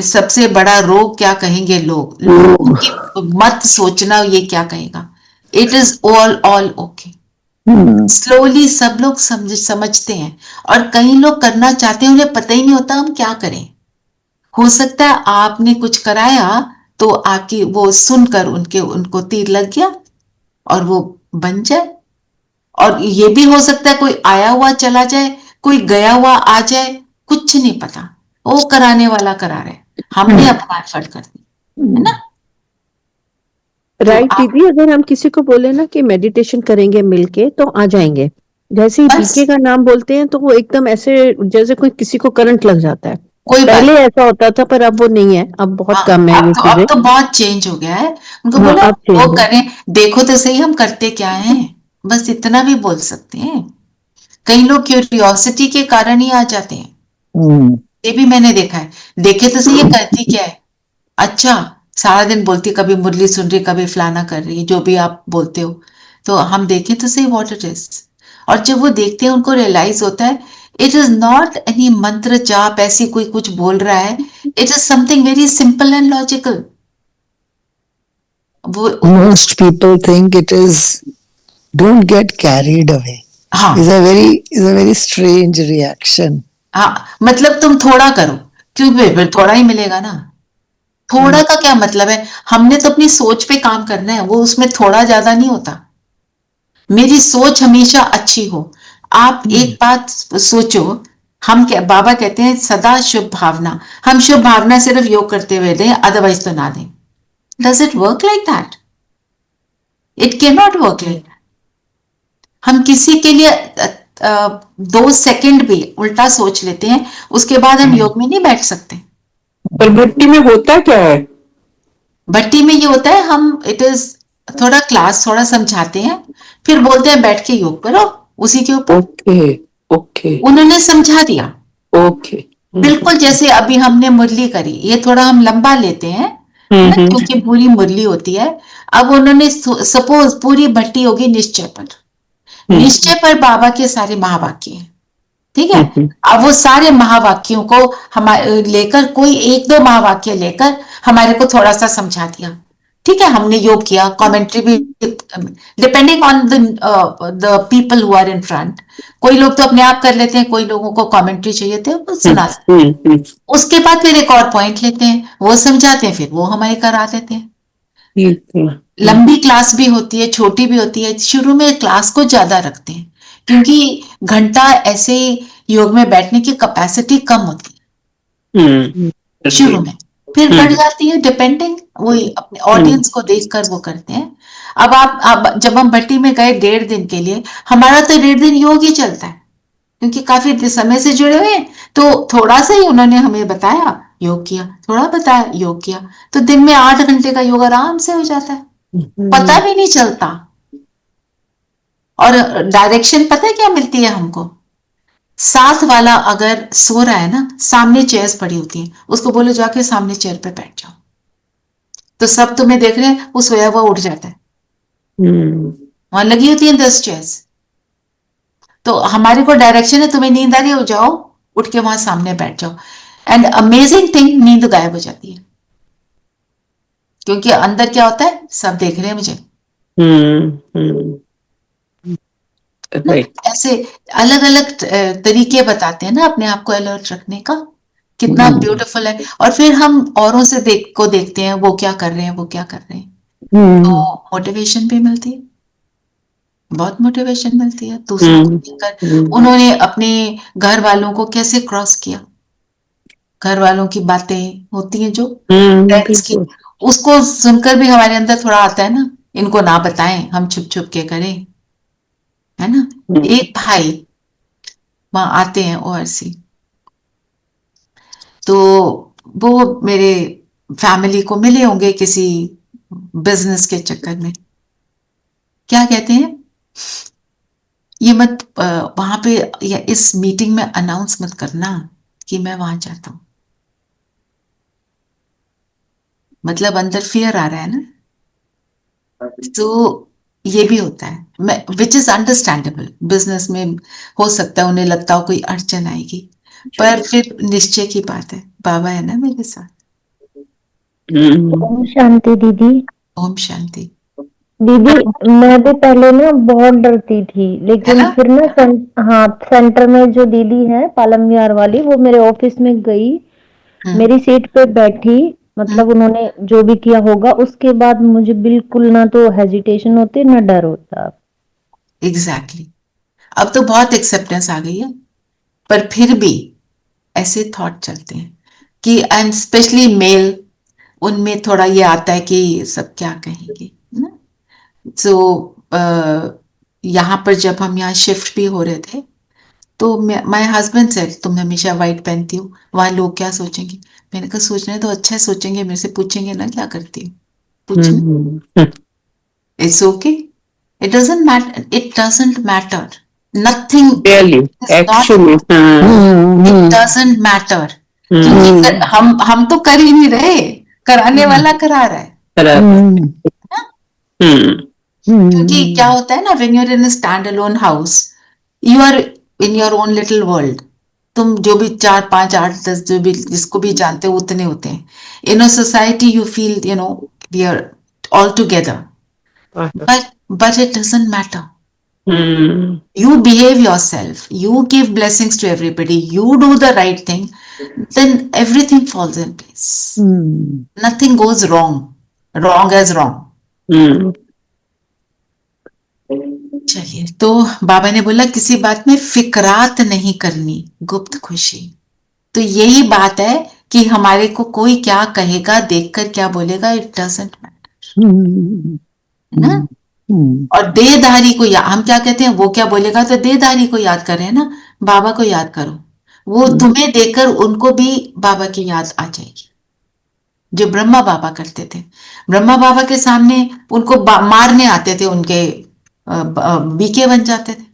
सबसे बड़ा रोग क्या कहेंगे लोग, लोगों की मत सोचना ये क्या कहेगा। It is all okay. Slowly सब लोग समझते हैं, और कई लोग करना चाहते हैं, उन्हें पता ही नहीं होता हम क्या करें। हो सकता है आपने कुछ कराया तो आपकी वो सुनकर उनको तीर लग गया और वो बन जाए। और ये भी हो सकता है कोई आया हुआ चला जाए, कोई गया हुआ आ जाए, कुछ नहीं पता, वो कराने वाला करा रहे, हमने अपना एफर्ट कर दी, है ना? राइट दीदी, अगर हम किसी को बोले ना कि मेडिटेशन करेंगे मिलके तो आ जाएंगे, जैसे ही बीके का नाम बोलते हैं तो वो एकदम ऐसे जैसे कोई किसी को करंट लग जाता है। पहले ऐसा होता था पर अब वो नहीं है, अब बहुत कम है ये चीजें। अब तो बहुत चेंज हो गया है। उनको बोलो वो करें, देखो तो सही हम करते क्या हैं, बस इतना भी बोल सकते हैं। कई लोग क्यूरियोसिटी के कारण ही आ जाते हैं, ये भी मैंने देखा है, देखे तो सही ये करती क्या है। अच्छा, सारा दिन बोलती, कभी मुरली सुन रही, कभी फलाना कर रही है, जो भी आप बोलते हो, तो हम देखें तो सही व्हाट इट इज। और जब वो देखते हैं उनको रियलाइज होता है इट इज नॉट एनी मंत्र जाप ऐसी कोई कुछ बोल रहा है, it is something very simple and logical. Most people think it is, don't get carried away. हाँ, is a very strange reaction. हाँ, मतलब तुम थोड़ा करो, क्यों फिर थोड़ा ही मिलेगा ना। थोड़ा का क्या मतलब है, हमने तो अपनी सोच पे काम करना है, वो उसमें थोड़ा ज्यादा नहीं होता। मेरी सोच हमेशा अच्छी हो। आप एक बात सोचो, हम क्या बाबा कहते हैं सदा शुभ भावना, हम शुभ भावना सिर्फ योग करते हुए दें, अदरवाइज तो ना दें। Does it work like that? It can not work like that. हम किसी के लिए 2 सेकंड भी उल्टा सोच लेते हैं, उसके बाद हम योग में नहीं बैठ सकते। पर भट्टी में होता क्या है? भट्टी में ये होता है, हम इट इज थोड़ा क्लास थोड़ा समझाते हैं, फिर बोलते हैं बैठ के योग करो उसी के ऊपर। ओके उन्होंने समझा दिया। ओके, बिल्कुल जैसे अभी हमने मुरली करी, ये थोड़ा हम लंबा लेते हैं ना, क्योंकि पूरी मुरली होती है। अब उन्होंने सपोज पूरी भट्टी होगी निश्चय पर, निश्चय पर बाबा के सारे महावाक्य हैं, ठीक है। अब वो सारे महावाक्यों को हमारे लेकर, कोई 1-2 महावाक्य लेकर हमारे को थोड़ा सा समझा दिया, ठीक है। हमने योग किया, कमेंट्री भी depending on the people who are in front. कोई लोग तो अपने आप कर लेते हैं, कोई लोगों को कमेंट्री चाहिए थे, वो सुनाते हैं। उसके बाद फिर एक और पॉइंट लेते हैं, वो समझाते हैं, फिर वो हमारे करा देते हैं। लंबी क्लास भी होती है, छोटी भी होती है। शुरू में क्लास को ज्यादा रखते हैं क्योंकि घंटा ऐसे योग में बैठने की कैपेसिटी कम होती है शुरू में, फिर बढ़ जाती है डिपेंडिंग, वही अपने ऑडियंस को देखकर वो करते हैं। अब जब हम भट्टी में गए 1.5 दिन के लिए, हमारा तो 1.5 दिन योग ही चलता है, क्योंकि काफी समय से जुड़े हुए हैं। तो थोड़ा सा ही उन्होंने हमें बताया, योग किया, थोड़ा बताया, योग किया, तो दिन में 8 घंटे का योग आराम से हो जाता है, पता भी नहीं चलता। और डायरेक्शन पता है क्या मिलती है हमको? साथ वाला अगर सो रहा है ना, सामने चेयर्स पड़ी होती हैं, उसको बोलो जाके सामने चेयर पे बैठ जाओ, तो सब तुम्हें देख रहे हैं, वो सोया हुआ उठ जाता है। वहां लगी होती है 10 चेयर्स, तो हमारे को डायरेक्शन है, तुम्हें नींद आ रही हो जाओ, उठ के वहां सामने बैठ जाओ। एंड अमेजिंग थिंग, नींद गायब हो जाती है, क्योंकि अंदर क्या होता है, सब देख रहे हैं मुझे। ऐसे अलग अलग तरीके बताते हैं ना अपने आप को अलर्ट रखने का, कितना ब्यूटीफुल है। और फिर हम औरों से देखते हैं, वो क्या कर रहे हैं, वो क्या कर रहे हैं, तो मोटिवेशन भी मिलती है, बहुत मोटिवेशन मिलती है दूसरों को देखकर। उन्होंने अपने घर वालों को कैसे क्रॉस किया, घर वालों की बातें होती हैं जो फ्रेंड्स की, उसको सुनकर भी हमारे अंदर थोड़ा आता है ना, इनको ना बताएं, हम छुप छुप के करें, है ना। एक भाई वहां आते हैं ओआरसी, तो वो मेरे फैमिली को मिले होंगे किसी बिजनेस के चक्कर में। क्या कहते हैं, ये मत वहां पे या इस मीटिंग में अनाउंस मत करना कि मैं वहां जाता हूं। मतलब अंदर फियर आ रहा है ना, तो ये भी होता है, विच इज अंडरस्टैंडेबल। बिजनेस में हो सकता है उन्हें लगता हो कोई अड़चन आएगी, पर फिर निश्चय की बात है, बाबा है ना मेरे साथ। ओम शांति दीदी। ओम शांति। दीदी मैं भी पहले ना बहुत डरती थी, लेकिन फिर ना हाँ, सेंटर में जो दीदी है पालम विहार वाली, वो मेरे ऑफिस में गई, मेरी सीट पे बैठी, मतलब उन्होंने जो भी किया होगा, उसके बाद मुझे बिल्कुल ना तो हेजिटेशन होती ना डर होता। एग्जैक्टली। अब तो बहुत एक्सेप्टेंस आ गई है, पर फिर भी ऐसे थॉट चलते हैं कि, एंड स्पेशली मेल, उनमें थोड़ा ये आता है कि सब क्या कहेंगे ना। तो यहाँ पर जब हम यहाँ शिफ्ट भी हो रहे थे, तो माय हस्बैंड से, तुम हमेशा व्हाइट पहनती हो, वहां लोग क्या सोचेंगे। मैंने कहा सोचने तो अच्छा है, सोचेंगे, मेरे से पूछेंगे ना क्या करती हो, पूछना, it's okay, it doesn't matter, nothing Really, actually, it doesn't matter, क्योंकि हम तो कर ही नहीं रहे, कराने वाला करा रहा है। क्योंकि क्या होता है ना, when you are in a stand alone house, you are in your own little world. तुम जो भी 4, 5, 8, 10 जो भी जिसको भी जानते हो उतने होते हैं। In a society you feel, you know, we are all together, but it doesn't matter. You behave yourself, you give blessings to everybody, you do the right thing, then everything falls in place. Nothing goes wrong as wrong. चलिए, तो बाबा ने बोला किसी बात में फिक्रात नहीं करनी, गुप्त खुशी। तो यही बात है कि हमारे को कोई क्या कहेगा, देखकर क्या बोलेगा, इट डजंट मैटर, है ना। और देहधारी को हम क्या कहते हैं, वो क्या बोलेगा, तो देहधारी को याद कर रहे हैं ना, बाबा को याद करो, वो तुम्हें देखकर उनको भी बाबा की याद आ जाएगी। जो ब्रह्मा बाबा करते थे, ब्रह्मा बाबा के सामने उनको मारने आते थे, उनके बीके बन जाते थे,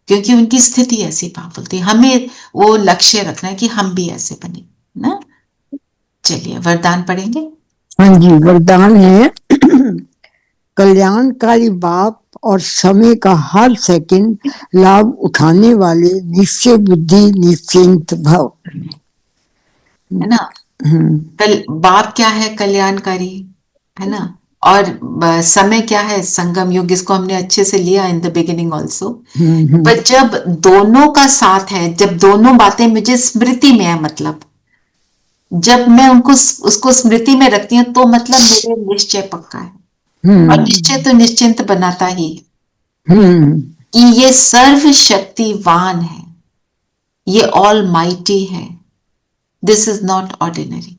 क्योंकि उनकी स्थिति ऐसी पावरफुल थी। हमें वो लक्ष्य रखना है कि हम भी ऐसे बने ना। चलिए वरदान पढ़ेंगे। हाँ जी, वरदान है कल्याणकारी बाप और समय का हर सेकंड लाभ उठाने वाले निश्चय बुद्धि निश्चिंत भव, है ना। बाप क्या है, कल्याणकारी, है ना। और समय क्या है, संगम युग, इसको हमने अच्छे से लिया इन द बिगिनिंग ऑल्सो। पर जब दोनों का साथ है, जब दोनों बातें मुझे स्मृति में है, मतलब जब मैं उसको स्मृति में रखती हूँ, तो मतलब मेरे निश्चय पक्का है। और निश्चय तो निश्चिंत बनाता ही है कि ये सर्वशक्तिवान है, ये ऑल माइटी है, दिस इज नॉट ऑर्डिनरी,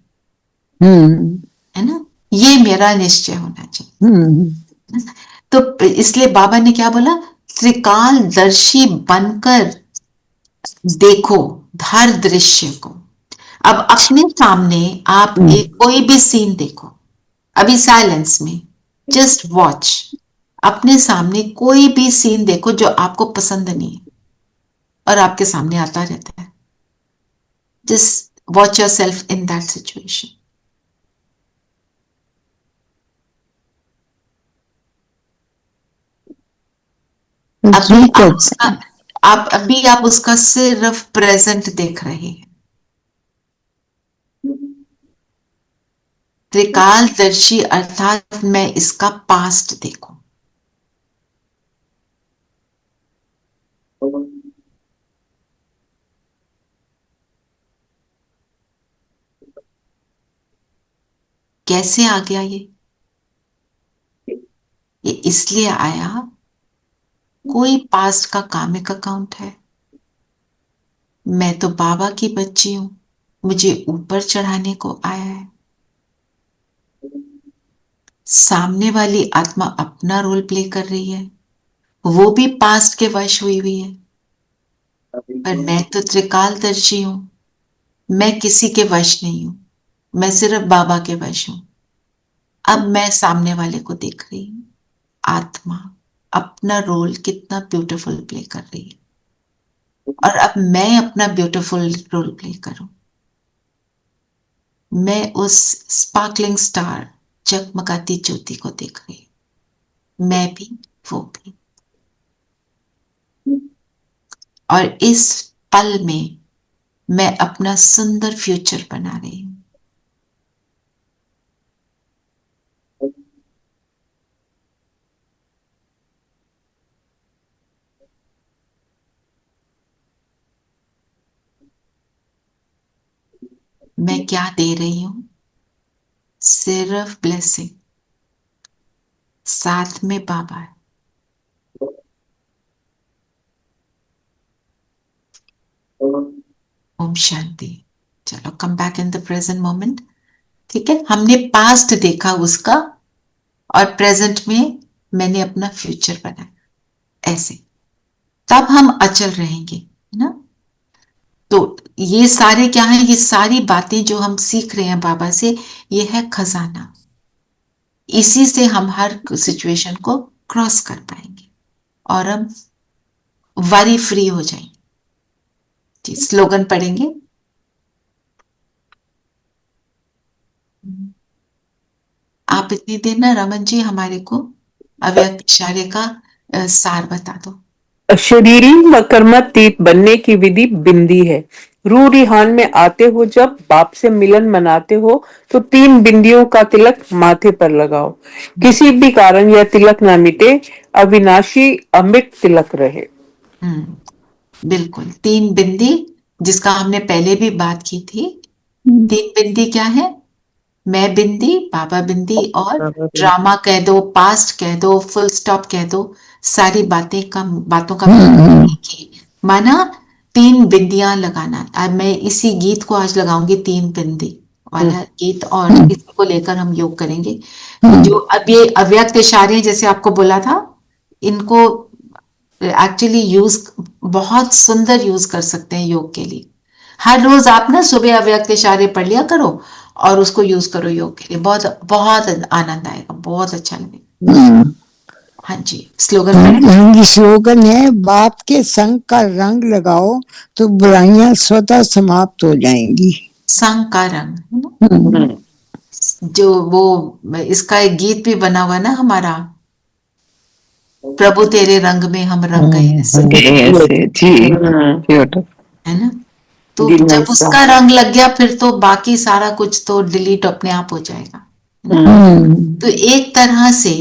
है ना। ये मेरा निश्चय होना चाहिए। तो इसलिए बाबा ने क्या बोला, त्रिकालदर्शी बनकर देखो हर दृश्य को। अब अपने सामने आप एक कोई भी सीन देखो, अभी साइलेंस में जस्ट वॉच, अपने सामने कोई भी सीन देखो जो आपको पसंद नहीं है और आपके सामने आता रहता है, just watch your self in that situation. अभी आप उसका सिर्फ प्रेजेंट देख रहे हैं। त्रिकालदर्शी अर्थात मैं इसका पास्ट देखूं। कैसे आ गया ये इसलिए आया, कोई पास्ट का कार्मिक अकाउंट है। मैं तो बाबा की बच्ची हूं, मुझे ऊपर चढ़ाने को आया है। सामने वाली आत्मा अपना रोल प्ले कर रही है, वो भी पास्ट के वश हुई है, पर मैं तो त्रिकालदर्शी हूं, मैं किसी के वश नहीं हूं, मैं सिर्फ बाबा के वश हूं। अब मैं सामने वाले को देख रही हूं, आत्मा अपना रोल कितना ब्यूटीफुल प्ले कर रही है, और अब मैं अपना ब्यूटीफुल रोल प्ले करूं। मैं उस स्पार्कलिंग स्टार, जगमगाती ज्योति को देख रही हूं, मैं भी वो भी। और इस पल में मैं अपना सुंदर फ्यूचर बना रही हूं। मैं क्या दे रही हूं? सिर्फ ब्लेसिंग, साथ में बाबा है। ओम शांति। चलो come back in the present moment. ठीक है, हमने पास्ट देखा उसका, और प्रेजेंट में मैंने अपना फ्यूचर बनाया, ऐसे तब हम अचल रहेंगे, है ना। तो ये सारे क्या है, ये सारी बातें जो हम सीख रहे हैं बाबा से, ये है खजाना। इसी से हम हर सिचुएशन को क्रॉस कर पाएंगे और हम वरी फ्री हो जाएंगे। जी, स्लोगन पढ़ेंगे। आप इतनी देर ना रमन जी हमारे को अव्यक्त इशारे का सार बता दो। शरीरी व कर्मातीत बनने की विधि बिंदी है। रूह रिहान में आते हो, जब बाप से मिलन मनाते हो तो 3 बिंदियों का तिलक माथे पर लगाओ। किसी भी कारण यह तिलक ना मिटे, अविनाशी अमृत तिलक रहे। बिल्कुल, 3 बिंदी, जिसका हमने पहले भी बात की थी। 3 बिंदी क्या है? मैं बिंदी, बाबा बिंदी, और ड्रामा कह दो, पास्ट कह दो, फुल स्टॉप कह दो, सारी बातों का माना 3 बिंदियां लगाना। अब मैं इसी गीत को आज लगाऊंगी, 3 बिंदी वाला गीत, और इसको लेकर हम योग करेंगे। जो अब ये अव्यक्त इशारे जैसे आपको बोला था, इनको एक्चुअली यूज बहुत सुंदर यूज कर सकते हैं योग के लिए। हर रोज आप ना सुबह अव्यक्त इशारे पढ़ लिया करो और उसको यूज करो योग के लिए, बहुत बहुत आनंद आएगा, बहुत अच्छा लगेगा। हाँ जी, स्लोगन स्लोगन है, बाप के संग का रंग लगाओ तो बुराइयां स्वतः समाप्त हो जाएंगी। संग का रंग, जो वो इसका एक गीत भी बना हुआ ना हमारा, प्रभु तेरे रंग में हम रंग गए ऐसे, है ना। तो जब उसका रंग लग गया, फिर तो बाकी सारा कुछ तो डिलीट अपने आप हो जाएगा। तो एक तरह से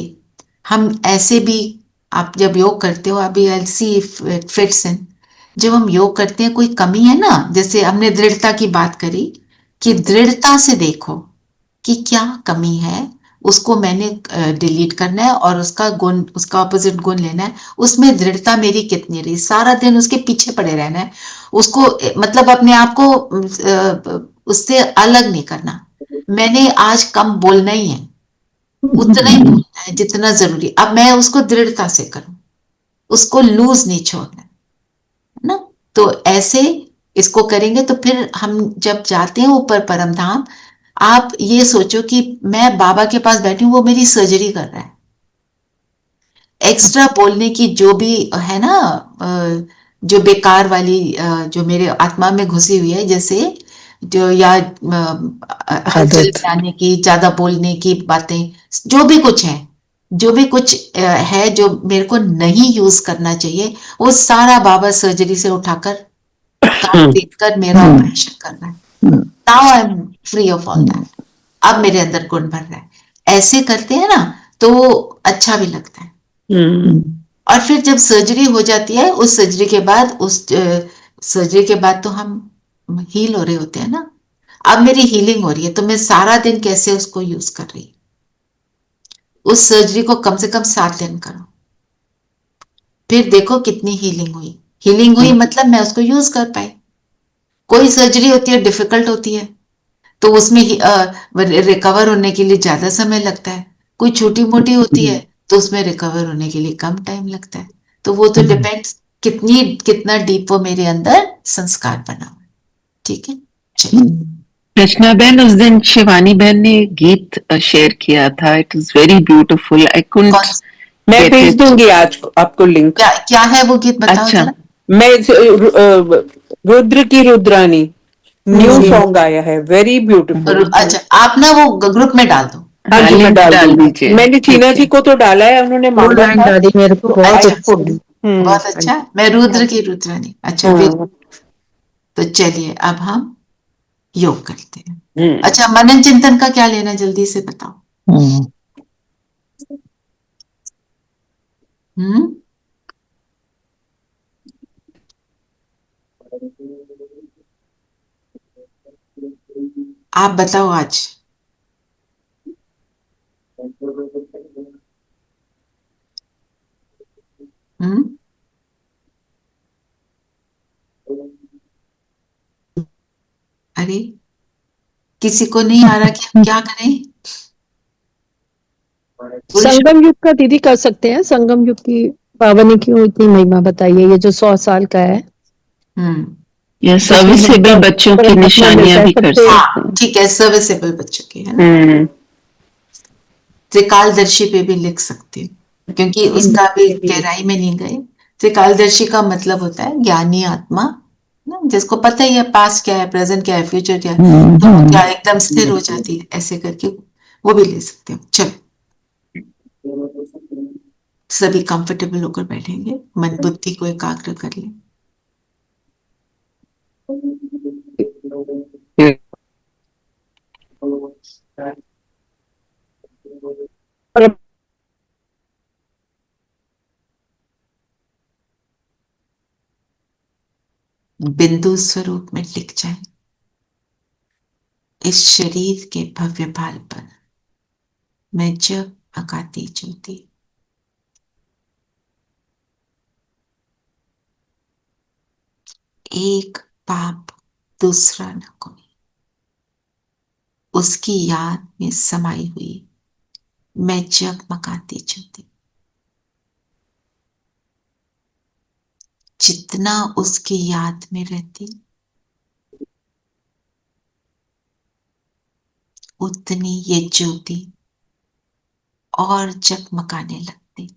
हम ऐसे भी, आप जब योग करते हो, अभी आई सी फिट्स इन, जब हम योग करते हैं कोई कमी है ना, जैसे हमने दृढ़ता की बात करी, कि दृढ़ता से देखो कि क्या कमी है, उसको मैंने डिलीट करना है, और उसका गुण, उसका ऑपोजिट गुण लेना है। उसमें दृढ़ता मेरी कितनी रही, सारा दिन उसके पीछे पड़े रहना है, उसको मतलब अपने आप को उससे अलग नहीं करना। मैंने आज कम बोलना ही है, उतना ही बोलना है जितना जरूरी। अब मैं उसको दृढ़ता से करूं, उसको लूज नहीं छोड़ना है ना। तो ऐसे इसको करेंगे तो फिर हम जब जाते हैं ऊपर परम धाम, आप ये सोचो कि मैं बाबा के पास बैठी हूं, वो मेरी सर्जरी कर रहा है। एक्स्ट्रा बोलने की जो भी है ना, जो बेकार वाली जो मेरे आत्मा में घुसी हुई है, जैसे जो या हलचल आदत। जाने की, ज्यादा बोलने की बातें, जो भी कुछ है, जो भी कुछ है जो मेरे को नहीं यूज करना चाहिए, वो सारा बाबा सर्जरी से उठाकर काम देखकर मेरा ऑपरेशन कर रहा है। Now I am free of all that. अब मेरे अंदर गुण भर रहा है। ऐसे करते हैं ना तो अच्छा भी लगता है। और फिर जब सर्जरी हो जाती है, उस सर्जरी के बाद, उस सर्जरी के बाद तो हम हील हो रहे होते हैं ना। अब मेरी हीलिंग हो रही है तो मैं सारा दिन कैसे उसको यूज कर रही हूँ। उस सर्जरी को कम से कम 7 दिन करो, फिर देखो कितनी हीलिंग हुई। हीलिंग हुई मतलब मैं उसको यूज कर पाई। कोई सर्जरी होती है डिफिकल्ट होती है तो उसमें रिकवर होने के लिए ज्यादा समय लगता है। कोई छोटी मोटी होती है तो उसमें रिकवर होने के लिए कम टाइम लगता है। तो वो तो डिपेंड्स कितना डीप वो मेरे अंदर संस्कार बना हुआ है। ठीक है, चलिए। रचना बहन, उस दिन शिवानी बहन ने गीत शेयर किया था, it was very beautiful. I couldn't, कौन मैं get भेज it. दूंगी आज आपको लिंक। क्या क्या है वो गीत, बताओ अच्छा। जरा। मैं रुद्र की रुद्रानी न्यू सॉन्ग आया है, वेरी ब्यूटीफुल। अच्छा, आप ना वो ग्रुप में डाल दो। हाँ जी, मैं लिंक डाल डाल दूंगी। दीजिए। मैंने ठीक चीना है। जी को तो डाला है, उन्होंने फुल मांगा लाइन था। डाली मेरे को, बहुत अच्छा, अच्छी। बहुत अच्छा। मैं रुद्र की रुद्रानी। अच्छा, हाँ। तो चलिए अब हम योग करते हैं। हम्म। अच्छा, मनन चिंतन का क्या लेना, जल्दी से बताओ। हम्म आप बताओ आज। हम्म अरे, किसी को नहीं आ रहा कि हम क्या करें। पुरुष, संगम युग का दीदी कर सकते हैं। संगम युग की बाबा ने क्यों इतनी महिमा बताई है, ये जो 100 साल का है, हम्म या जिसमें सर्विसेबल हमको बच्चों की परमात्मा मिलता निशानियां है भी कर सबसे। सकते हाँ हैं। ठीक है, सर्विसेबल बच्चों की है ना। हम्म। त्रिकालदर्शी पे भी लिख सकती हूँ, क्योंकि उसका भी गहराई में नहीं गए। त्रिकालदर्शी का मतलब होता है ज्ञानी आत्मा ना, जिसको पता ही है पास्ट क्या है, प्रेजेंट क्या है, फ्यूचर क्या है, तो वो क्या एकदम स्थिर हो जाती है, ऐसे करके वो भी ले सकते हो। चलो, सभी कंफर्टेबल होकर बैठेंगे, मन बुद्धि को एकाग्र कर लें। बिंदु स्वरूप में टिक जाए इस शरीर के भव्य भाल पर। मैं जब अगाती ज्योति, एक पाप दूसरा न कोई, उसकी याद में समाई हुई मैं जगमगाती ज्योति। जितना उसकी याद में रहती, उतनी ये ज्योति और जगमगाने लगती।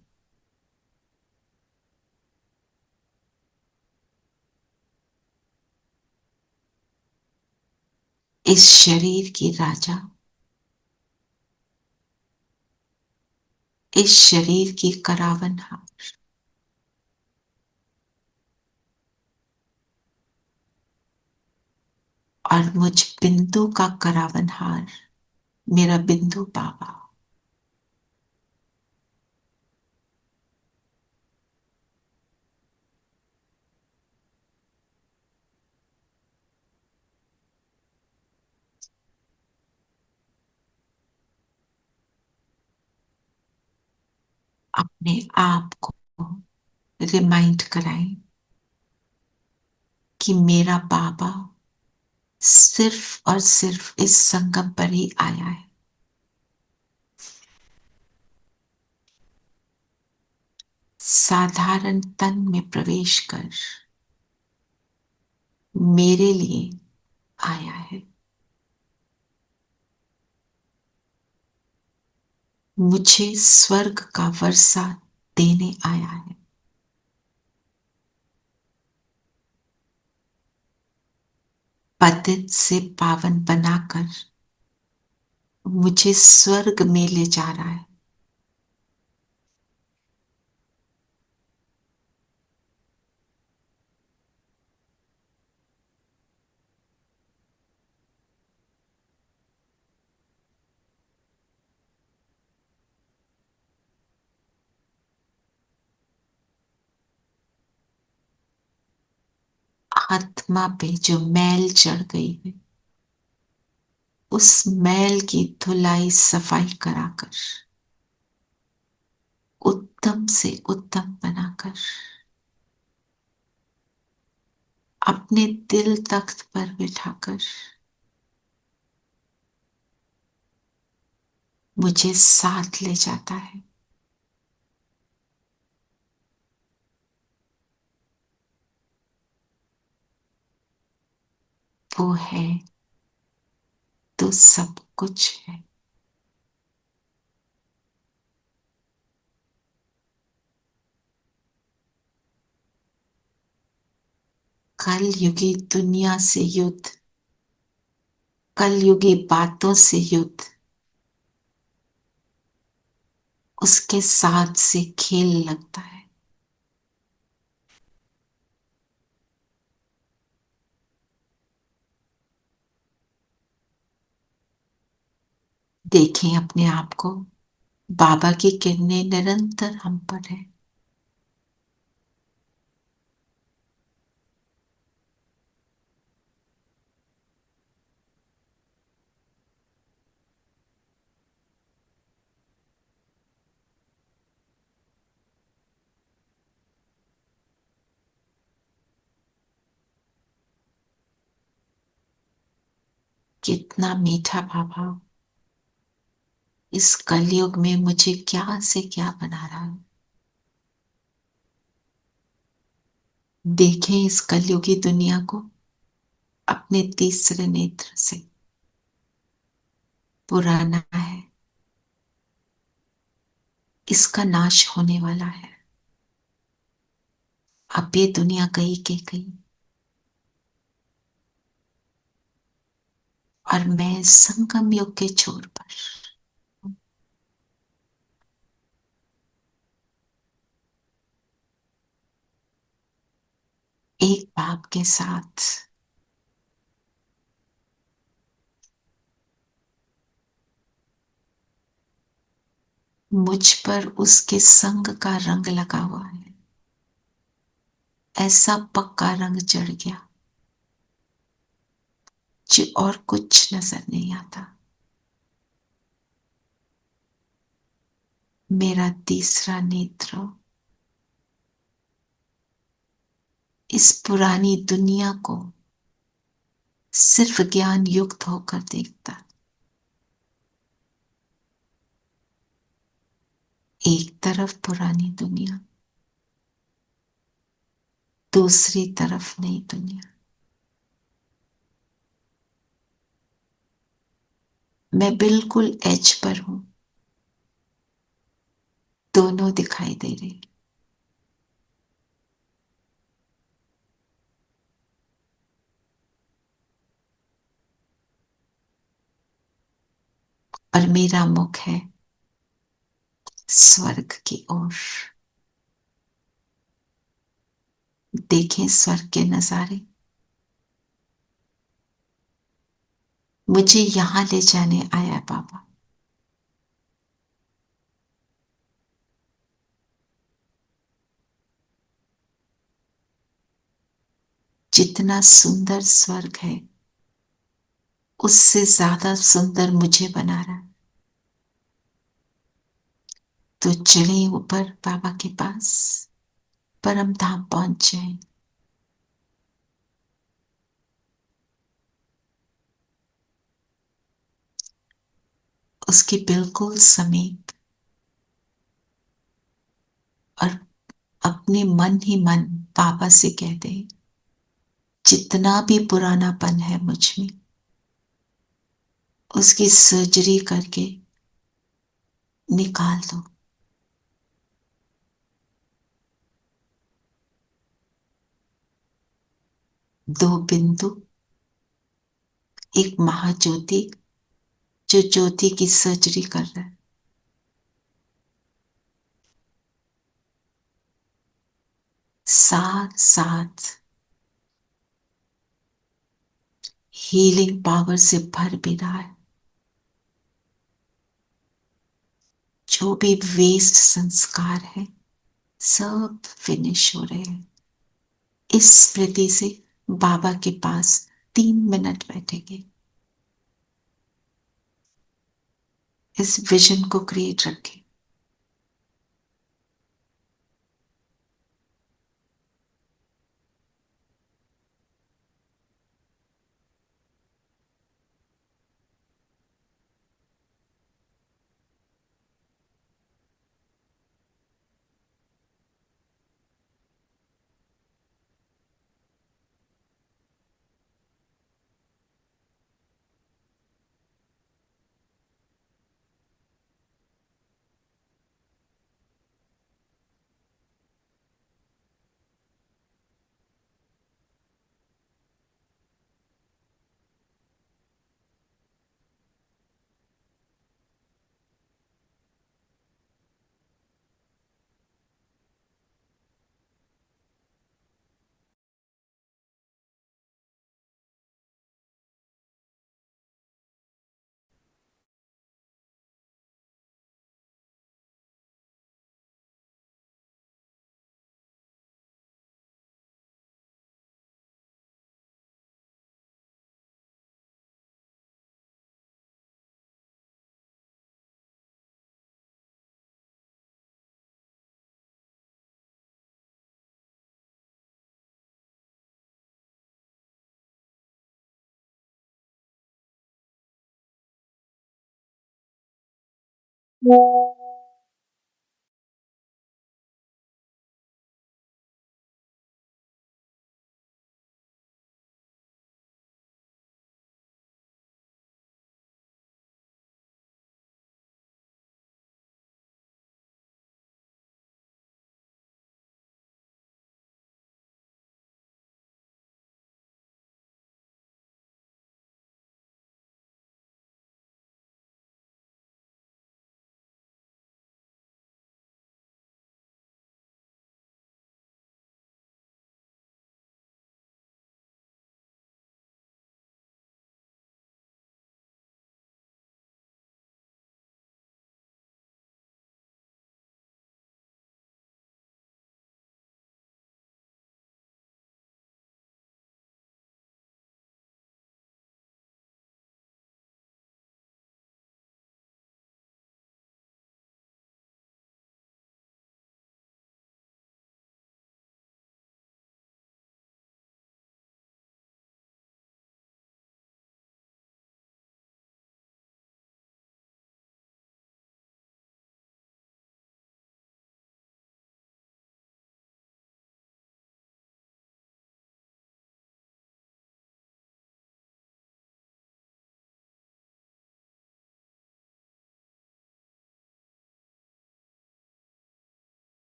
इस शरीर की राजा, इस शरीर की करावनहार, और मुझ बिंदु का करावनहार मेरा बिंदु बाबा। अपने आप को रिमाइंड कराएं कि मेरा बाबा सिर्फ और सिर्फ इस संगम पर ही आया है। साधारण तन में प्रवेश कर मेरे लिए आया है। मुझे स्वर्ग का वर्षा देने आया है। पतित से पावन बनाकर मुझे स्वर्ग में ले जा रहा है। आत्मा पे जो मैल चढ़ गई है, उस मैल की धुलाई सफाई कराकर उत्तम से उत्तम बनाकर अपने दिल तख्त पर बिठाकर मुझे साथ ले जाता है। वो है तो सब कुछ है। कल युगी दुनिया से युद्ध, कल युगी बातों से युद्ध, उसके साथ से खेल लगता है। देखें अपने आप को, बाबा की किरणें निरंतर हम पर है। कितना मीठा बाबा इस कलयुग में मुझे क्या से क्या बना रहा है। देखें इस कलयुगी दुनिया को अपने तीसरे नेत्र से। पुराना है, इसका नाश होने वाला है। अब ये दुनिया गई के गई और मैं संगम युग के छोर पर एक बाप के साथ मुझ पर उसके संग का रंग लगा हुआ है। ऐसा पक्का रंग चढ़ गया जो और कुछ नजर नहीं आता। मेरा तीसरा नेत्र इस पुरानी दुनिया को सिर्फ ज्ञान युक्त होकर देखता। एक तरफ पुरानी दुनिया, दूसरी तरफ नई दुनिया। मैं बिल्कुल एज पर हूं, दोनों दिखाई दे रही। और मेरा मुख है स्वर्ग की ओर। देखें स्वर्ग के नजारे। मुझे यहां ले जाने आया बाबा। जितना सुंदर स्वर्ग है उससे ज्यादा सुंदर मुझे बना रहा है। तो चले ऊपर बाबा के पास, परम धाम पहुंच जाए। उसके बिल्कुल समीप और अपने मन ही मन बाबा से कह दे, जितना भी पुरानापन है मुझ में, उसकी सर्जरी करके निकाल दो। दो बिंदु, एक महाज्योति जो ज्योति की सर्जरी कर रहा है। साथ साथ हीलिंग पावर से भर भी रहा है। जो भी वेस्ट संस्कार है सब फिनिश हो रहे हैं। इस स्मृति से बाबा के पास 3 मिनट बैठेंगे। इस विजन को क्रिएट रखें।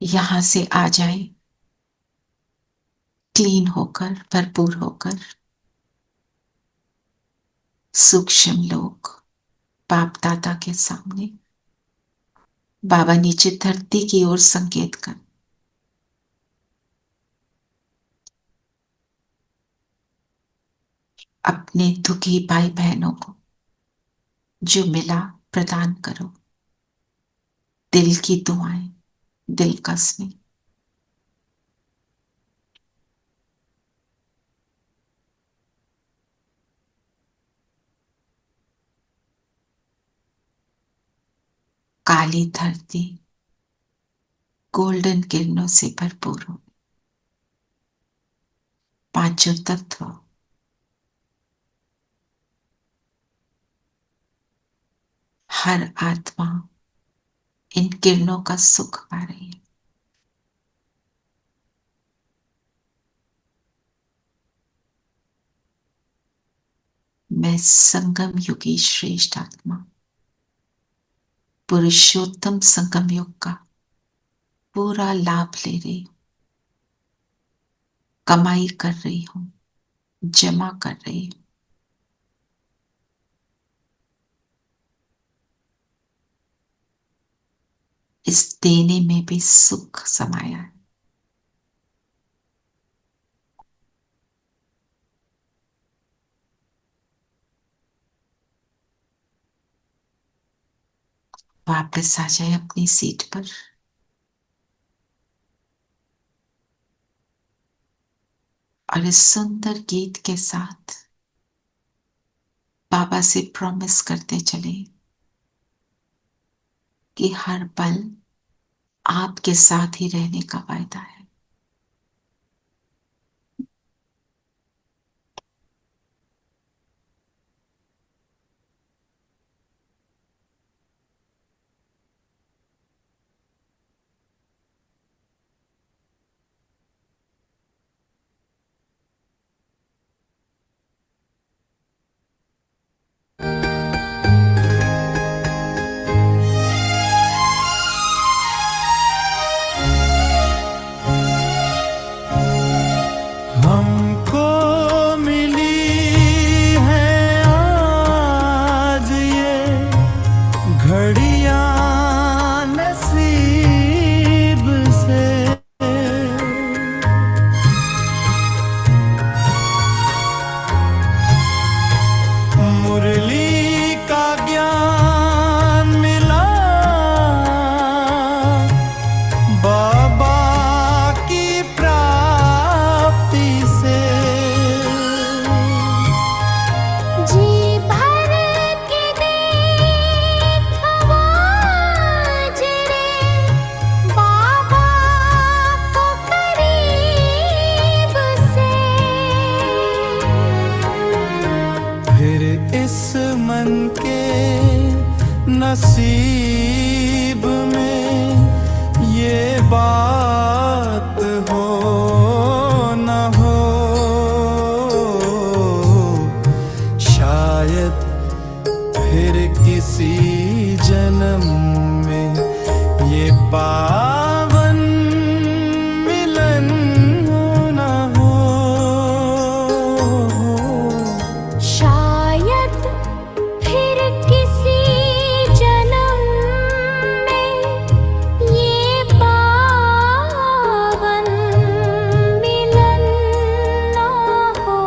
यहां से आ जाए क्लीन होकर, भरपूर होकर। सूक्ष्म लोग बाप दादा के सामने, बाबा नीचे धरती की ओर संकेत कर, अपने दुखी भाई बहनों को जो मिला प्रदान करो। दिल की दुआएं, दिल कसमें। काली धरती गोल्डन किरणों से भरपूर हो, पांचों तत्व हर आत्मा इन किरणों का सुख पा रही है। मैं संगम युगी श्रेष्ठ आत्मा पुरुषोत्तम संगम युग का पूरा लाभ ले रही हूं, कमाई कर रही हूं, जमा कर रही हूं। इस देने में भी सुख समाया है। वापस आ जाए अपनी सीट पर। और इस सुंदर गीत के साथ बाबा से प्रॉमिस करते चले कि हर पल आपके साथ ही रहने का वायदा है। हमको मिली है आज ये घड़ियां नसीब से, मुरली का ज्ञान मिला बाबा की प्राप्ति से। जी भर के देखो आज रे बाबा को करीब से। फिर इस मन के नसीब में ये बात हो न हो, शायद फिर किसी जन्म में ये पावन मिलन न हो। शायद फिर किसी जन्म में ये पावन मिलन न हो।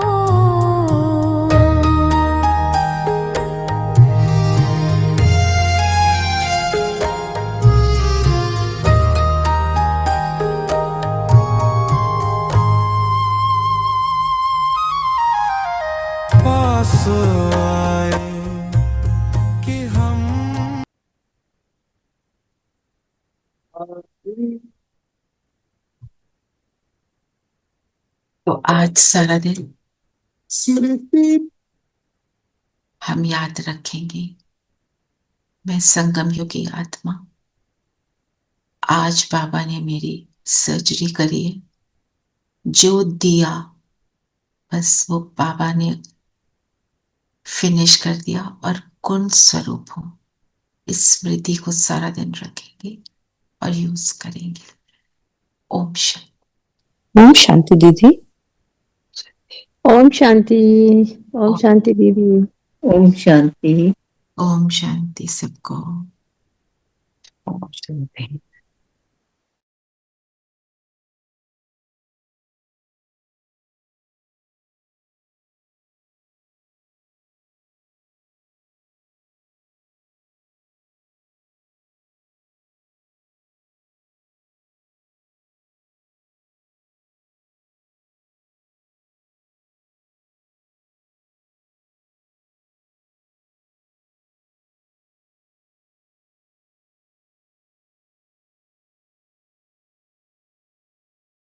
पास आए कि हम तो आज सारा दिन हम याद रखेंगे, मैं संगम युगी आत्मा, आज बाबा ने मेरी सर्जरी करी है, जो दिया बस वो बाबा ने फिनिश कर दिया, और गुण स्वरूप हूं। इस स्मृति को सारा दिन रखेंगे और यूज करेंगे। ओम शांति। ओम शांति दीदी। ओम शांति। ओम शांति दीदी। ओम शांति। ओम शांति सबको। ओम शांति।